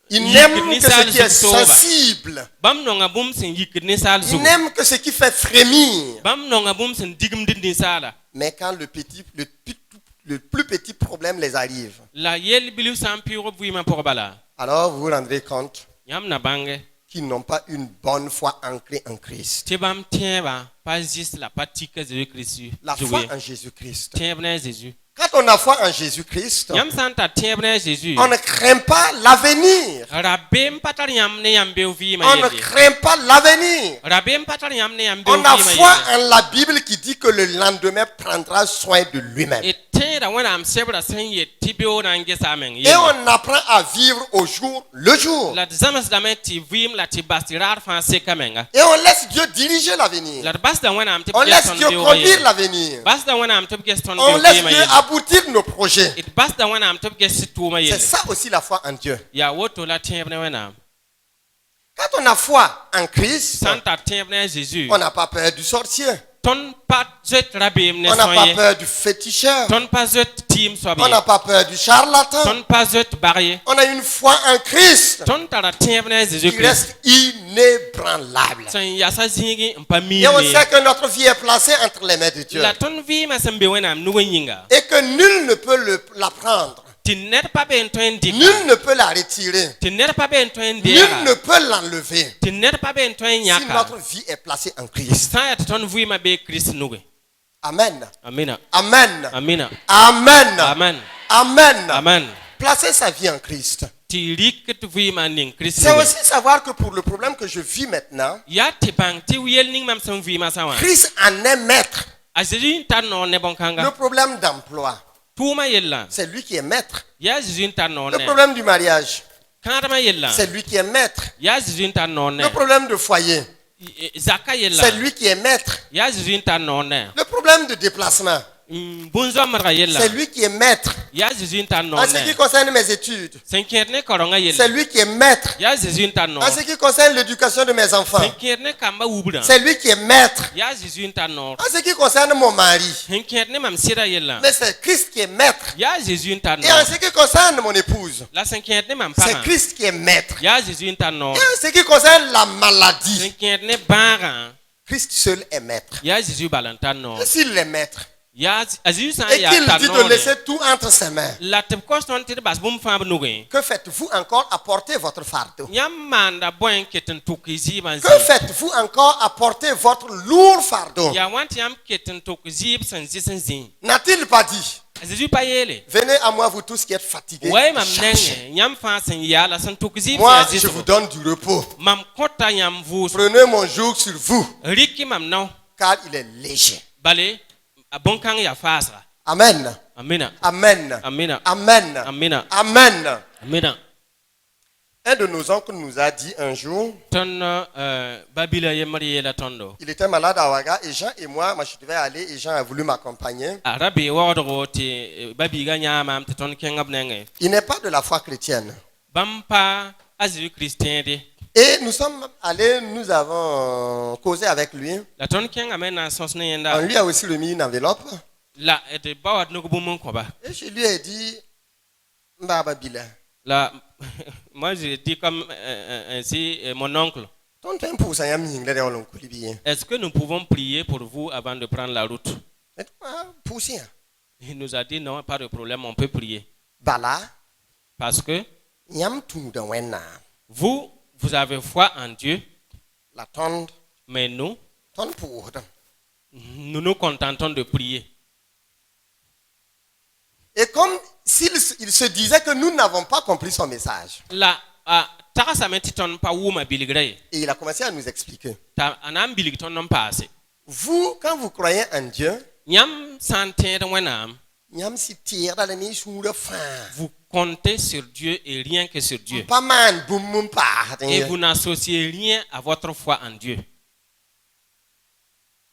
Ils yikd n'aiment que ninsaal ce qui est zug-sooba sensible. bãmb nonga bũmb sẽn yikd ninsaal Ils zugu n'aiment que ce qui fait frémir. bãmb nonga bũmb sẽn digmd ninsaala Mais quand le plus petit problème les arrive, la yell bilf sã n pɩʋg b vɩɩmã pʋg bala alors vous vous rendrez compte yãmb na bãnge qu'ils n'ont pas une bonne foi ancrée en Christ. tɩ bãmb tẽebã pa zɩs la pa tik a Jésus-Christ La zugu foi ye en Jésus-Christ. tẽeb ne a Jésus Quand on a foi en Jésus-Christ, Yam santa tieb ne Jésus. on ne craint pas l'avenir. Rabem patar yam ne yam beuvi ma On ne yele. craint pas l'avenir. Rabem patar yam ne yam On beuvi a ma foi yele. en la Bible qui dit que le lendemain prendra soin de lui-même. Ete da wana am sebra sen ye tibio na nge sa men Et yele. on apprend à vivre au jour le jour. La zamas da men ti vim la ti bastirar fa se kamenga. Et on laisse Dieu diriger l'avenir. La bas da wana am ti On laisse Dieu conduire l'avenir. Bas da wana am ti geston On beuvi laisse ma Dieu yele. aboutir nos projets. It bas da wana am ti gesitu ma C'est yele. ça aussi la foi en Dieu. Ya woto la tieb ne wana. Quand on a foi en Christ, Santa tieb ne Jésus. on n'a pas peur du sorcier. Ton pat zet rabem ne On n'a pas soye. peur du féticheur. Ton pas zet tim sobe. On n'a pas peur du charlatan. Ton pas zet barrière. On a une foi en Christ Ton tara tieb ne Jésus qui Christ. reste inébranlable. San yasa zingi mpa Et on mili. sait que notre vie est placée entre les mains de Dieu. La ton vi ma sembe wena nugo nyinga. Et que nul ne peut la prendre. Ti net pa ben to ndi. Nul ne peut la retirer. Ti net pa ben to ndi. Nul ne peut l'enlever. Ti net pa ben to Si nyaka. notre vie est placée en Christ. Sa ya ton vi ma be Christ nugo. Amen. Amina. Amen. Amina. Amen. Amen. Amen. Amen. Placer sa vie en Christ. Ti rik tu vi ma ning Christ. C'est aussi savoir que pour le problème que je vis maintenant, Ya ti bang ti wiel ning mam son vi ma sawa. Christ en est maître. A Jésus tan no ne bon Le kanga. problème d'emploi, Tuma yella. c'est lui qui est maître. Ya Jésus tan no Le ne. problème du mariage, Kanda yella. c'est lui qui est maître. Ya Jésus tan no ne. Le problème de foyer, Zaka yella. c'est lui qui est maître. Ya Jésus tan no ne. Le problème de déplacement, Bunzo marga yella. c'est lui qui est maître. Ya Jésus tan no En ce qui ne. concerne mes études, Senkerne koronga c'est yella. lui qui est maître. Ya Jésus tan no. En ce qui concerne l'éducation de mes enfants, Senkerne kamba wubra. c'est lui qui est maître. Ya Jésus tan no. En ce qui concerne mon mari, Senkerne mam sira yella. mais c'est Christ qui est maître. Ya Jésus tan no. Et en ce qui concerne mon épouse, La senkerne mam c'est pa. Christ qui est maître. Ya Jésus tan no. Et en ce qui concerne la maladie, Senkerne banga. Christ seul est maître. Ya Jésus balantan no. Et s'il est maître, Ya Jésus san et ya qu'il tan dit no. de laisser tout entre ses mains, La te koston te bas bum fa bnuge. que faites-vous encore à porter votre fardeau? Nyam manda boen keten tukizi banzi. Que faites-vous encore à porter votre lourd fardeau? Ya want yam keten tukizi sanzi sanzi. N'a-t-il pas dit, Jésus pa yele. venez à moi vous tous qui êtes fatigués, Ouais mam chargés. nenge nyam fa san ya la san tukizi Moi sanzi. je vous donne du repos. Mam kota yam vu. Prenez mon joug sur vous, Riki mam no. car il est léger. Bale abonkang ya fasra. Amen. Amina. Amen. Amina. Amen. Amina. Amen. Amina. Un de nos oncles nous a dit un jour, Ton babila yemari la tondo. il était malade à Ouaga et Jean et moi je devais aller et Jean a voulu m'accompagner. Arabi wodro ti babiga nyama te ton kengab nenge. Il n'est pas de la foi chrétienne. Bampa azu Christian de. Et nous sommes allés, nous avons causé avec lui. La ton kenga mena sens ne On yenda. lui a aussi remis une enveloppe. La ete bawat no bumon ko ba. Et je lui ai dit, Mbaba Bila, La moi je dis comme ainsi mon oncle. ton temps pour ça, il Est-ce que nous pouvons prier pour vous avant de prendre la route? pousser. Il nous a dit non, pas de problème, on peut prier. Bala, Parce que yam tout de wena. vous avez foi en Dieu, La tonde, mais nous, ton pour. nous nous contentons de prier. Et comme il se disait que nous n'avons pas compris son message. La takasa meti ton pa wuma biligre. Et il a commencé à nous expliquer. Ta anam bilig ton non passé. Vous, quand vous croyez en Dieu, Nyam santé de wenam. yam si tire dans les sous de fin. Vous comptez sur Dieu et rien que sur Dieu. Pas man, boum, boum, pas. Et vous n'associez rien à votre foi en Dieu.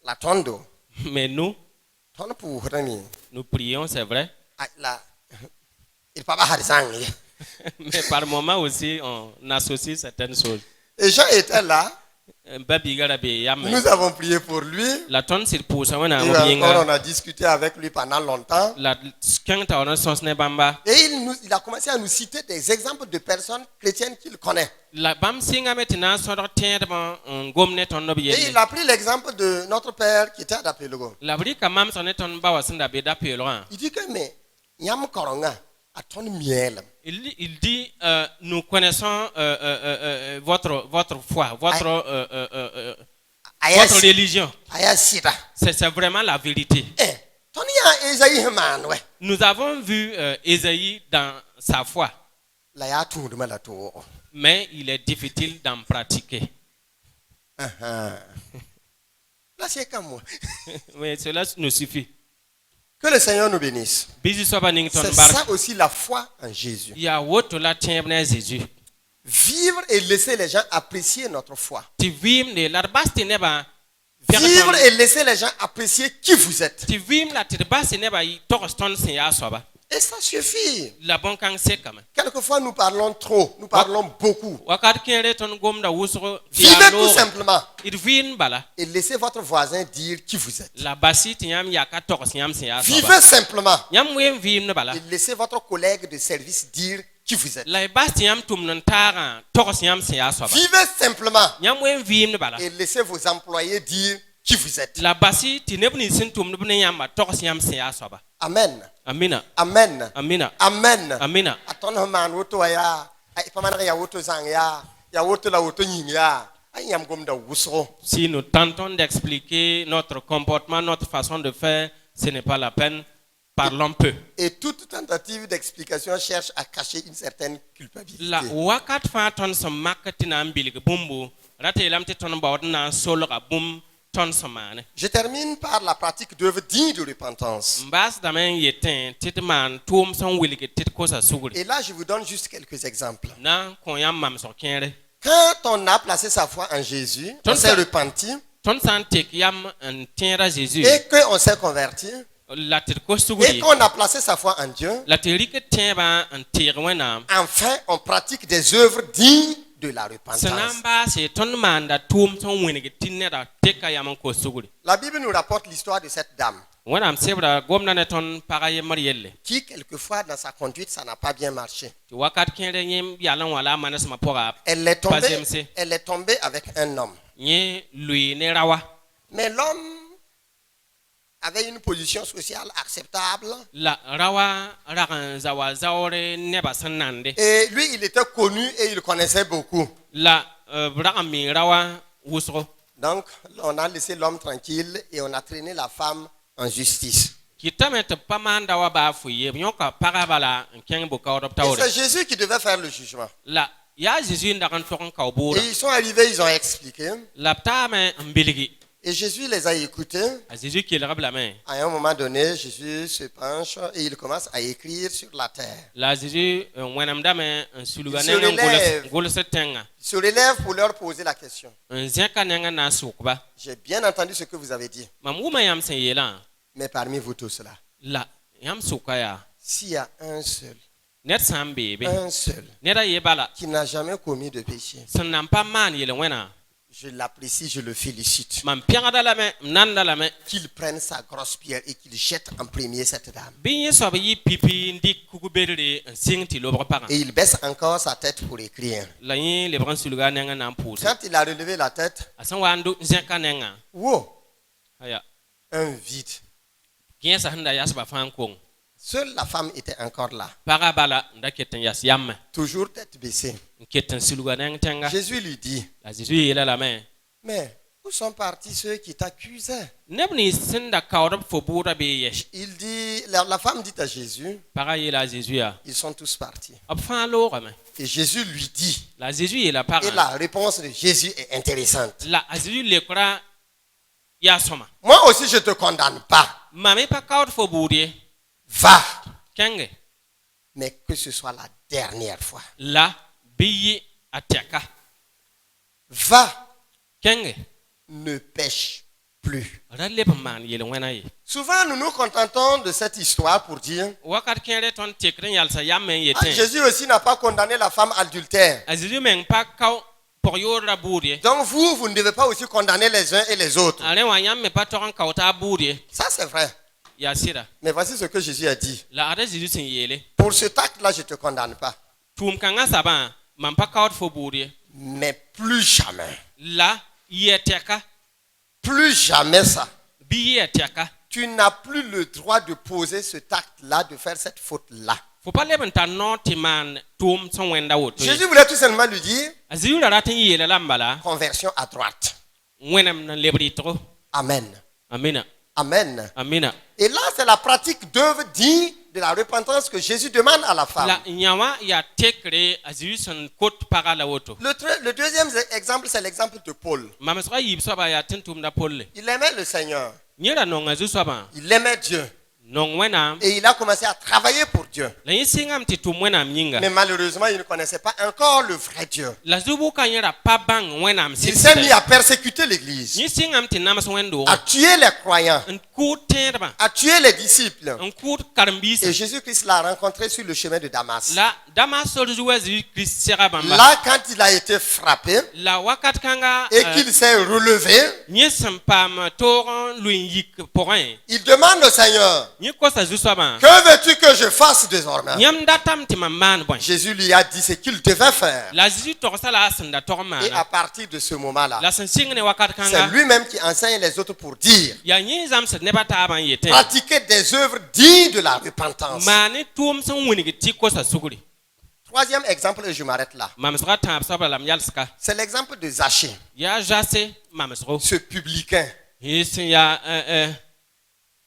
La tondo, Mais nous, ton pour. nous prions, c'est vrai. Il peut pas faire. Mais par moment aussi, on associe certaines choses. Et Jean était là. Nous avons prié pour lui. La tonne s'il pousse, on on a discuté avec lui pendant longtemps. Et il a commencé à nous citer des exemples de personnes chrétiennes qu'il connaît. Et il a pris l'exemple de notre père qui était à Dapelogo. Il dit que mais Yam Koronga a ton miel. Il dit, nous connaissons votre foi, votre religion. C'est vraiment la vérité. Ton Esaïe man ouais. Nous avons vu Ésaïe dans sa foi, La ya tout de mal tout. mais il est difficile d'en pratiquer. Là c'est comme moi. Mais cela nous suffit. Que le Seigneur nous bénisse. Bisu soba ning ton C'est bar. ça aussi la foi en Jésus. Ya woto la tiemne Jésus. Vivre et laisser les gens apprécier notre foi. Ti vim ne la basti ne ba. Vivre et laisser les gens apprécier qui vous êtes. Ti vim la ti basti ne ba yi tokoston sen ya soba. Et ça suffit. La bon kang se kama. Quelquefois nous parlons trop, nous parlons beaucoup. Wakat kere ton gomda wusro Vivez tout simplement it vin bala. et laissez votre voisin dire qui vous êtes. La basi ti yam ya ka tokos yam sen ya soba. Vivez simplement Yam wem vim ne bala. et laissez votre collègue de service dire qui vous êtes. La basti yam tum non tara tokos yam sen ya soba. Vivez simplement Yam wem vim ne bala. et laissez vos employés dire qui vous êtes. La basi ti ne bni sin tum ne yam ba tokos yam sen ya soba. Amen. Amina. Amen. Amina. Amen. Amina. Aton man woto ya ay pamana ya woto zang ya woto la woto nying ya ay yam gom da wusro. Si nous tentons d'expliquer notre comportement, notre façon de faire, ce n'est pas la peine. Parlons peu. Et toute tentative d'explication cherche à cacher une certaine culpabilité. La wakat fa ton som makatina ambilig bumbu. Rate lamte ton bawadna solo ka bum ton somane. Je termine par la pratique d'œuvres dignes de repentance. Mbas damen yetin titman tum son wilige tit kosa suguri. Et là, je vous donne juste quelques exemples. Na koyam mam so kere. Quand on a placé sa foi en Jésus, on s'est repenti Ton santek yam en tienra Jésus. et qu'on s'est converti La tit ko et suguri. qu'on a placé sa foi en Dieu, La terike tienba en tirwenam. enfin, on pratique des œuvres dignes de la repentance. Sanamba se ton manda tum son winige tinera teka yam ko suguri. La Bible nous rapporte l'histoire de cette dame Wanam sebra gomna ne ton paraye marielle. qui, quelquefois, dans sa conduite, ça n'a pas bien marché. Wakat kere nyem yalan wala manas ma pora. Elle est tombée avec un homme. Nye lui ne rawa. Mais l'homme avait une position sociale acceptable. La rawa ragan zawa zaore neba sanande. Et lui, il était connu et il connaissait beaucoup. La brami rawa wusro. Donc, on a laissé l'homme tranquille et on a traîné la femme en justice. Kitamet pamanda wa ba fuye nyoka parabala nkeng boka Et odoptaore. c'est Jésus qui devait faire le jugement. La ya Jésus ndakan tokon kaubura. Et ils sont arrivés, ils ont expliqué. La tame mbiligi. Et Jésus les a écoutés. A Jésus qui le rabla main. À un moment donné, Jésus se penche et il commence à écrire sur la terre. La Jésus wenam dame sulugane Il se relève. ngol setenga. Il se relève pour leur poser la question. Nzeka nenga na sukba. J'ai bien entendu ce que vous avez dit. Mamuma yam sen yela. Mais parmi vous tous là, La yam sukaya. s'il y a un seul Net sam bebe. Nera yebala. qui n'a jamais commis de péché, Sanam pa man yele wena. je l'apprécie, je le félicite. Man pianga la me nanda la me. Qu'il prenne sa grosse pierre et qu'il jette en premier cette dame. Binye sobe yi pipi ndik kukuberere singti lobre para. Et il baisse encore sa tête pour écrire. La yin le bran suluga nenga na mpouze. Quand il a relevé la tête, Asan wandu nzeka nenga. wow, Aya. un vide. Kien sa handa yasba fankong. Seule la femme était encore là, Para bala ndaketen yas yam. toujours tête baissée. Nketen suluga neng tenga. Jésus lui dit, La Jésus yela la me. mais où sont partis ceux qui t'accusaient? Nebni sinda kawrab fobura be yesh. Il dit, la femme dit à Jésus, Para yela Jésus ya. ils sont tous partis. Abfan lo me. Et Jésus lui dit, La Jésus yela para. et la réponse de Jésus est intéressante. La Jésus le kora ya soma. Moi aussi, je ne te condamne pas. Mame pa kawr foburi. Va, Kenge. mais que ce soit la dernière fois. La biyi ateka. Va, Kenge. ne pêche plus. Radle pa man yele wena yi. Souvent, nous nous contentons de cette histoire pour dire, Wakat kere ton tekren yalsa yamen ah, yeten. Jésus aussi n'a pas condamné la femme adultère. A Jésus men pa kaw por yora buri. Donc vous ne devez pas aussi condamner les uns et les autres. Ale wa yam me pa toran kawta buri. Ça, c'est vrai. Ya sira. Mais voici ce que Jésus a dit. La ada Jésus sen yele. Pour cet acte-là, je ne te condamne pas. Tum kanga saban man pa kawt fo buri. Mais plus jamais. La yeteka. Plus jamais ça. Biyi ateka. Tu n'as plus le droit de poser cet acte-là, de faire cette faute-là. Faut pas leben ta non ti man tum son wenda woto. Jésus voulait tout simplement lui dire, A Jésus la ratin yele lambala. conversion à droite. Wenam na lebri tro. Amen. Amina. Amen. Amina. Et là, c'est la pratique d'œuvre digne de la repentance que Jésus demande à la femme. la nyawa ya tekre azu son kot para la woto Le deuxième exemple, c'est l'exemple de Paul. mamsra yib soba ya tentum da polle Il aimait le Seigneur. nyira no azu soba Il aimait Dieu. non wenam Et il a commencé à travailler pour Dieu. la yisingam ti tum wenam nyinga Mais malheureusement, il ne connaissait pas encore le vrai Dieu. la zubu kan yira pa bang wenam Il s'est mis à persécuter l'église, yisingam ti namas wendo à tuer les croyants, en ku terba à tuer les disciples. en ku karambis Et Jésus-Christ l'a rencontré sur le chemin de Damas. la damasol zuwa zi christiara bamba Là, quand il a été frappé la wakat kanga et qu'il s'est relevé, nyesam pam toron luin yik porin il demande au Seigneur, ni kosa zu soba que veux-tu que je fasse désormais? nyam datam ti mamman bon Jésus lui a dit ce qu'il devait faire. la zi to sala sanda Et torma à partir de ce moment-là, la sensingne wakat c'est kanga lui-même qui enseigne les autres pour dire, ya nyi zam se neba ta ban yete pratiquer des œuvres dignes de la repentance. mani tum son woni ti kosa suguri Troisième exemple, et je m'arrête là. mamsra ta sabra lam yalska C'est l'exemple de Zachée, ya jase mamsro ce publicain. yisin ya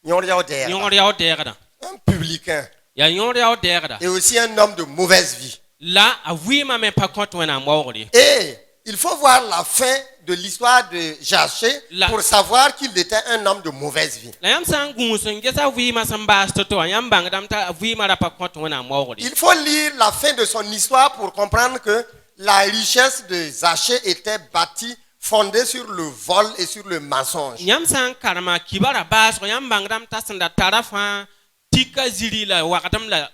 Nyoriaodère, yongor yaw degda un publicain. ya yongor yaw degda Et aussi un homme de mauvaise vie. la awi ma me pa kont wena mwori Et il faut voir la fin de l'histoire de Zachée Là. pour savoir qu'il était un homme de mauvaise vie. la yam san gunsun gesa wi ma san bas to yam bang dam ta wi ma pa kont wena mwori Il faut lire la fin de son histoire pour comprendre que la richesse de Zachée était bâtie, fondée sur le vol et sur le mensonge. yam san karma kibara bas yam bang dam ta sanda tarafa tika zili la wakatam la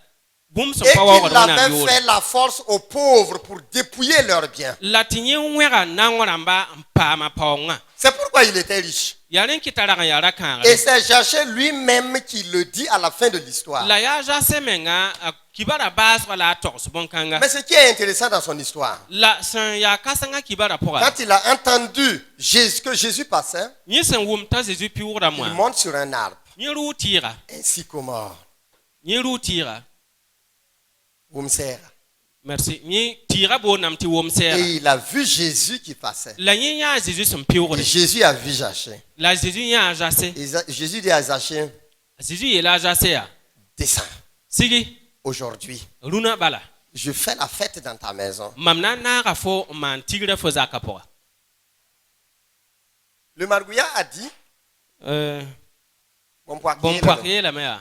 bum so Et pa wa qu'il wona avait yo fait la force aux pauvres pour dépouiller leurs biens. la tinye wera nangoramba pa ma paonga C'est pourquoi il était riche. yaren kitara ya rakan Et c'est Zachée lui-même qui le dit à la fin de l'histoire. la ya jase menga kibara bas wala tos bonkanga Mais ce qui est intéressant dans son histoire, la san ya kasanga kibara poa quand il a entendu que Jésus passait, ni san wum ta Jésus pi wura il moi monte sur un arbre, ni routira ainsi qu'au mort. ni routira Wumsera. merci ni tira bo nam ti wum sera Et il a vu Jésus qui passait. la ni ya Jésus son pi wura Et Jésus a vu Zachée. la Jésus ya jase Et Jésus dit à Zachée, Jésus est là jase ya descends. sigi Aujourd'hui, runa bala je fais la fête dans ta maison. mamna na ga fo man tigre fo zaka poa Le margouillat a dit, bon bon poirier la mea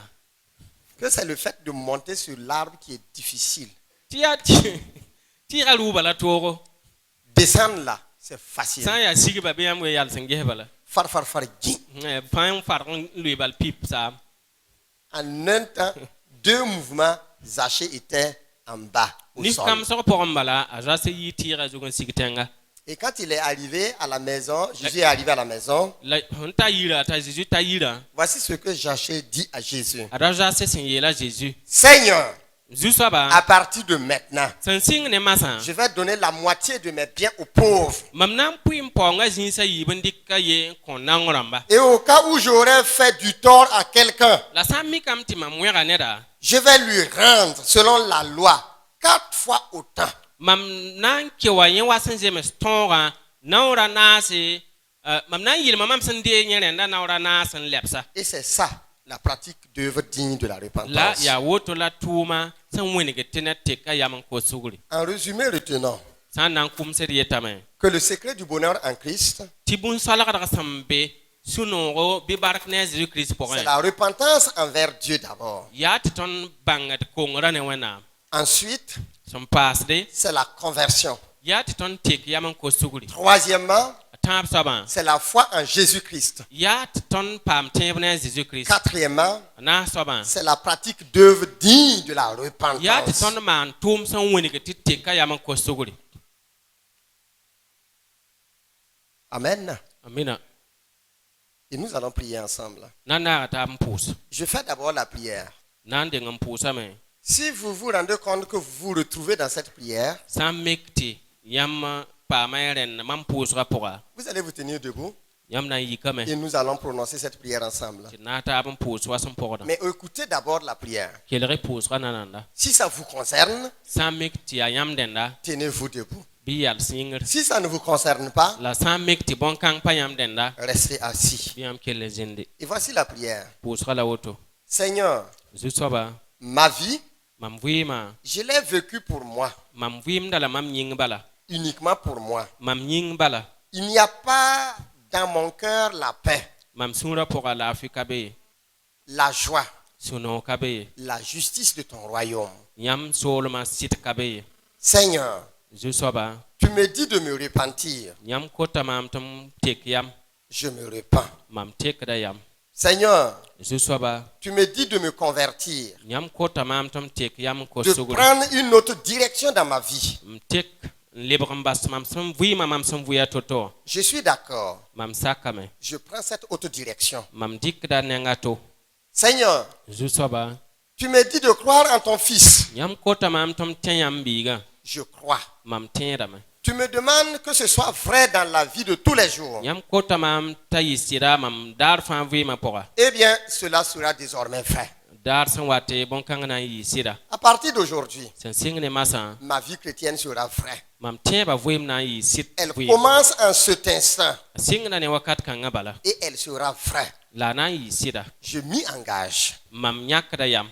que c'est le fait de monter sur l'arbre qui est difficile. tia tira lu bala toro Descendre là, c'est facile. san ya sigi ba biam we yal senge bala Far, far, far, gui. fan far lui bal pip sa En un temps, 2 mouvements, Zachée était en bas, au ni sol. kam so porom bala a jase yi tira zugon sigitenga Et quand il est arrivé à la maison, Jésus est arrivé à la maison, la honta yira ta Jésus ta yira voici ce que Zachée dit à Jésus. ada jase sin yela Jésus Seigneur, Zusaba à partir de maintenant, san sing ne masa je vais donner la moitié de mes biens aux pauvres. mamnam puim ponga zinsa yibandika ye konangoramba Et au cas où j'aurais fait du tort à quelqu'un, la sami kam ti mamwera neda je vais lui rendre, selon la loi, 4 fois autant. mam nan kewa yen wasan je mes tonga naura nasi mam nan yil mamam san de nyerenda naura nasan lepsa Et c'est ça, la pratique d'œuvre digne de la la repentance. ya woto la tuma san woni ge tenete ka yaman ko suguri En résumé, retenons san nan kum ser yetame que le secret du bonheur en Christ, tibun sala ka sambe sunoro bi barak ne Jésus Christ pour c'est la repentance envers Dieu d'abord. ya ton bangat ko ngora ne wana Ensuite, son pasde c'est la conversion. ya ton tek yaman ko suguri Troisièmement, tam saban c'est la foi en Jésus-Christ. ya ton pam tebne Jésus Christ Quatrièmement, na saban c'est la pratique d'œuvre digne de la ya repentance. ton man tum san woni ge tek ka yaman ko suguri Amen. amina Et nous allons prier ensemble. nana ta mpus Je fais d'abord la prière. nan de mpusa me Si vous vous rendez compte que vous vous retrouvez dans cette prière, san mekti yam pa mayren man pus rapora vous allez vous tenir debout yam na yikame et nous allons prononcer cette prière ensemble. na ta ban pus wasan porda Mais écoutez d'abord la prière. kelere pus rananda Si ça vous concerne, san mekti yam denda tenez-vous debout. bɩ yals yĩngr Si ça ne vous concerne pas, la sã n mek tɩ bõn-kãng pa yãmb dẽnda restez assis. bɩ yãmb kell zĩndi Et voici la prière. pʋʋsga la woto Seigneur, zu-soaba ma vie, mam vɩɩmã je l'ai vécue pour moi, mam vɩɩmda la mam yĩng bala uniquement pour moi. mam yĩng bala Il n'y a pas dans mon cœur la paix, mam sũurã pʋga laafɩ ka be ye la joie, sũ-noog ka be ye la justice de ton royaume. yãmb soolmã sɩd ka be ye Seigneur, zu-soaba tu me dis de me repentir. yãmb kota maam tɩ m tek yam Je me repens. mam tekda yam Seigneur, zu-soaba tu me dis de me convertir, yãmb kota maam tɩ m tek yam n kos de sugr prendre une autre direction dans ma vie. m tek n lebg n bas mam sẽn vɩɩmã mam sẽn vɩa to-to Je suis d'accord. mam sakame Je prends cette autre direction. mam dɩkda nengã to Seigneur, zu-soaba tu me dis de croire en ton Fils. yãmb kota maam tɩ m tẽ yãmb biigã Je crois. mam tẽedame Tu me demandes que ce soit vrai dans la vie de tous les jours. yãmb kota maam t'a yɩ sɩda mam daar fãa vɩɩmã pʋga Eh bien, cela sera désormais vrai. daar sẽn wa tɩ bõn-kãng na n yɩ sɩda À partir d'aujourd'hui, sẽn sɩng ne masã ma vie chrétienne sera vraie. mam tẽebã vɩɩm na n yɩ sɩd Elle vɩɩm commence en cet instant sɩngda ne wakat kãngã bala et elle sera vraie. la a na n yɩ sɩda Je m'y engage. mam yãkda yam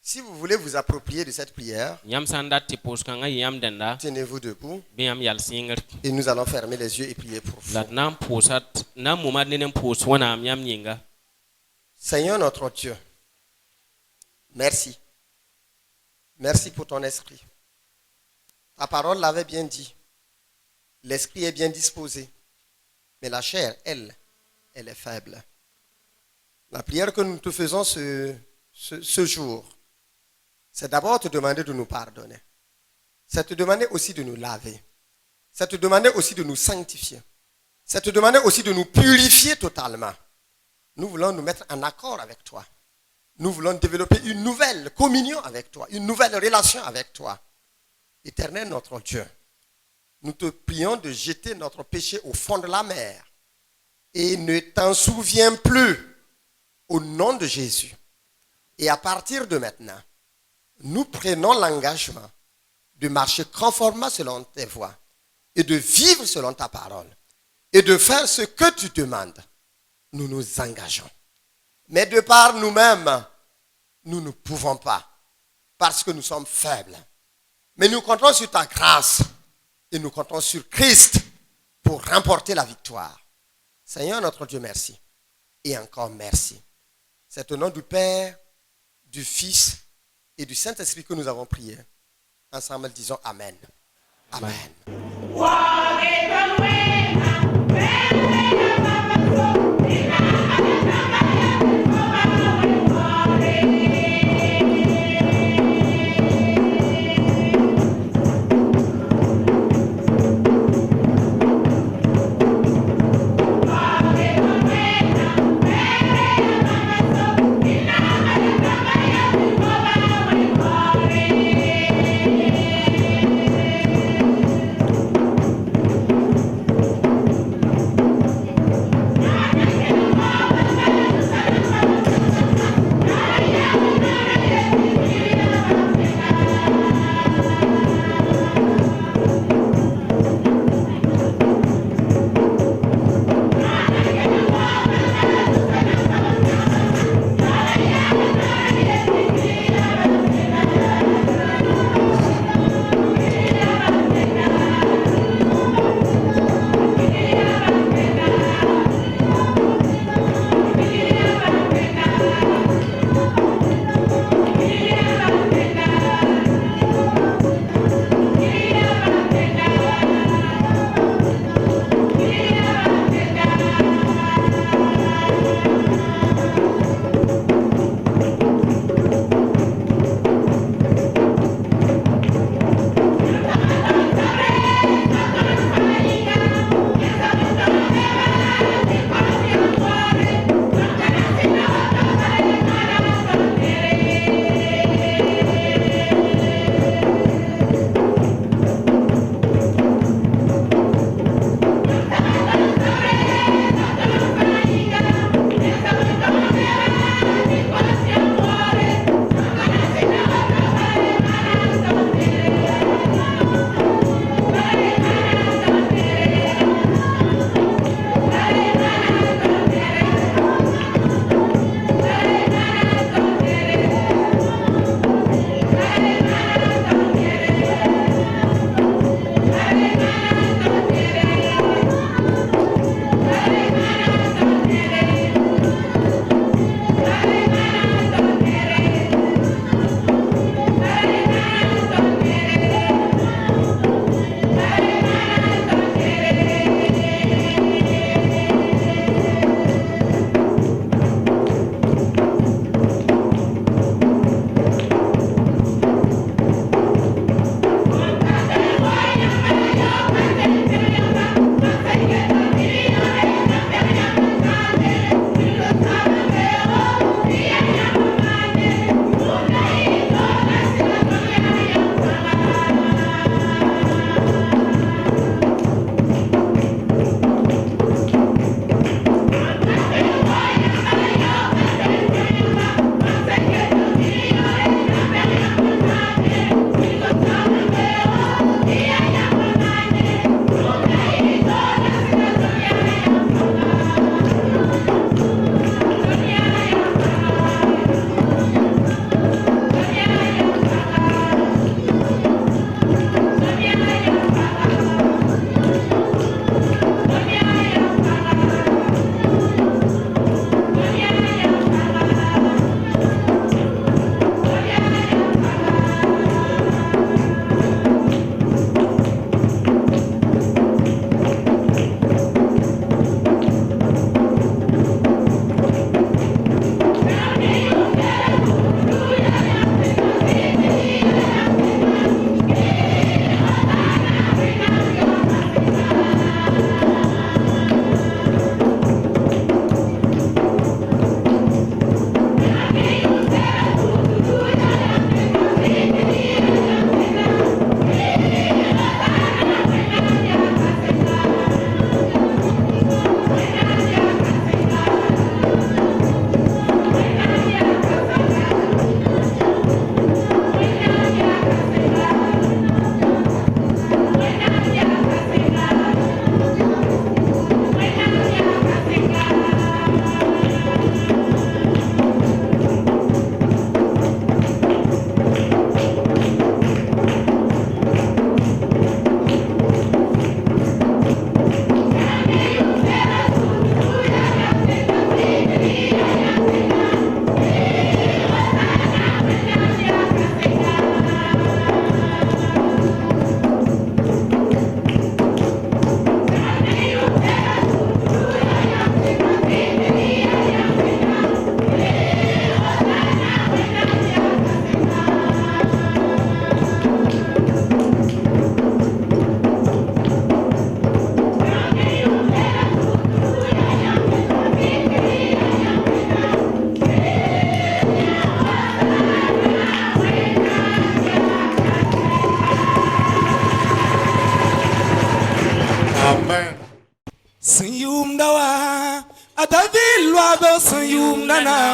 Si vous voulez vous approprier de cette prière, yãmb sã n dat tɩ pʋʋs-kãngã yɩ yãmb dẽnda tenez-vous debout bɩ yãmb yals yĩngr et nous allons fermer les yeux et prier pour la vous. d na n pʋʋsa na n mʋma d ned n pʋʋs wẽnaam yãmb yĩnga Seigneur notre Dieu, merci. Merci pour ton esprit. Ta parole l'avait bien dit. L'esprit est bien disposé. Mais la chair, elle est faible. La prière que nous te faisons ce jour, c'est d'abord te demander de nous pardonner. C'est te demander aussi de nous laver. C'est te demander aussi de nous sanctifier. C'est te demander aussi de nous purifier totalement. Nous voulons nous mettre en accord avec toi. Nous voulons développer une nouvelle communion avec toi, une nouvelle relation avec toi. Éternel notre Dieu, nous te prions de jeter notre péché au fond de la mer et ne t'en souviens plus au nom de Jésus. Et à partir de maintenant, nous prenons l'engagement de marcher conformément selon tes voies et de vivre selon ta parole et de faire ce que tu demandes. Nous nous engageons. Mais de par nous-mêmes, nous ne pouvons pas parce que nous sommes faibles. Mais nous comptons sur ta grâce et nous comptons sur Christ pour remporter la victoire. Seigneur notre Dieu, merci. Et encore merci. C'est au nom du Père, du Fils et du Saint-Esprit que nous avons prié. Ensemble, disons Amen. Amen.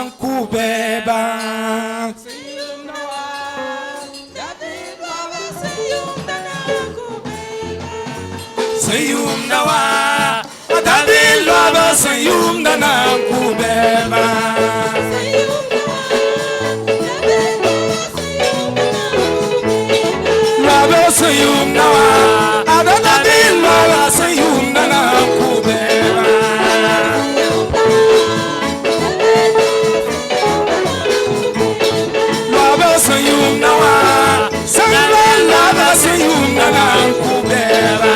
kubeba. Sayum nawa, David Lava Sayum Dana kubeba. Lava Sayum nawa, David Lava Sayum Dana kubeba. Lava Sayum nawa, Lava Sayum Dana kubeba.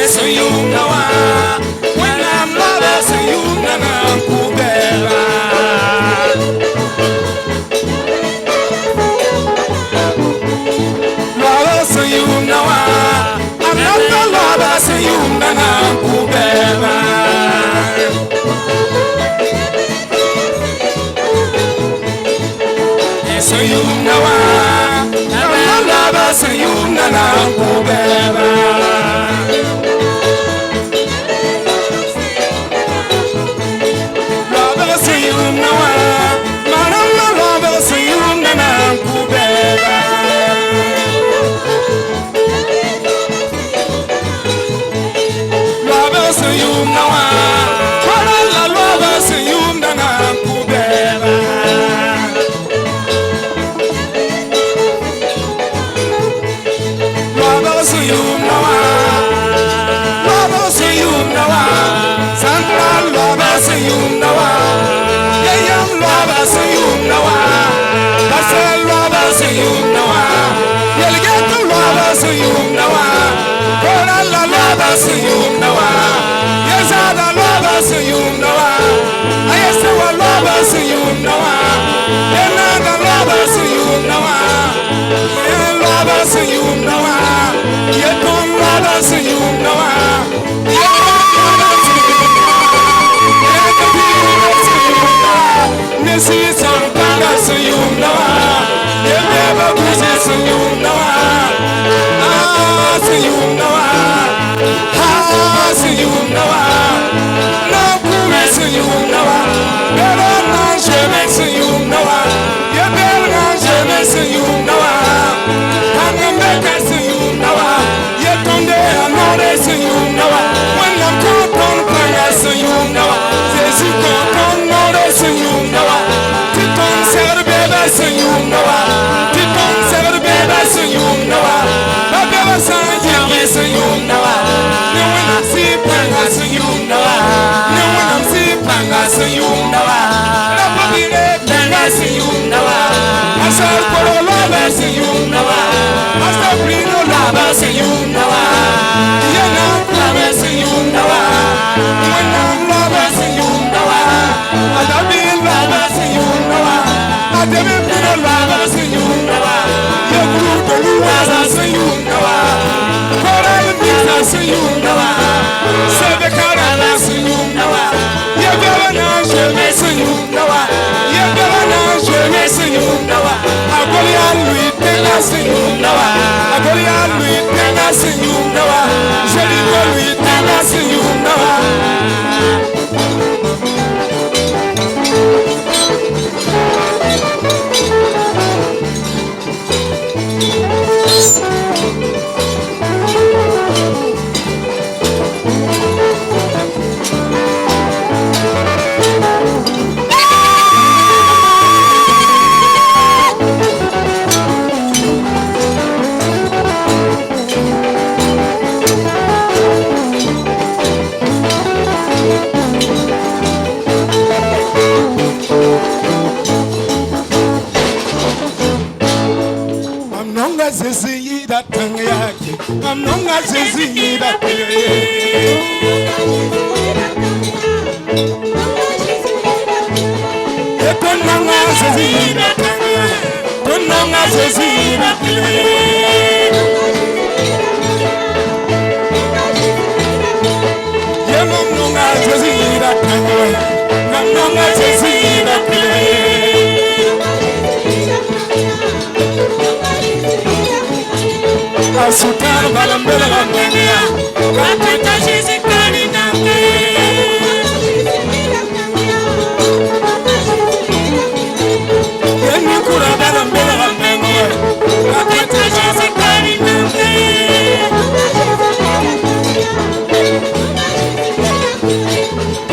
Sayum nawa, when I'm lava Sayum Dana kubeba. Lava Sayum nawa, I'm not the lava Sayum Dana kubeba. Sayum nawa, I'm not lava Sayum Dana kubeba. sultan balambela bambenya kapita shizikani nange yemi kura balambela bambenya kapita shizikani nange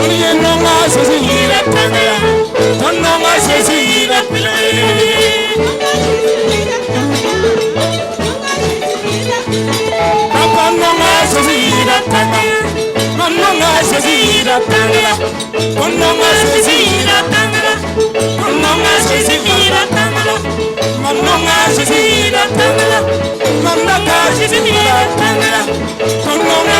Oye nonga sezira tangela nonga sezira pile Nonga sezira tangela nonga sezira tangela nonga sezira tangela nonga sezira tangela nonga sezira tangela nonga sezira tangela nonga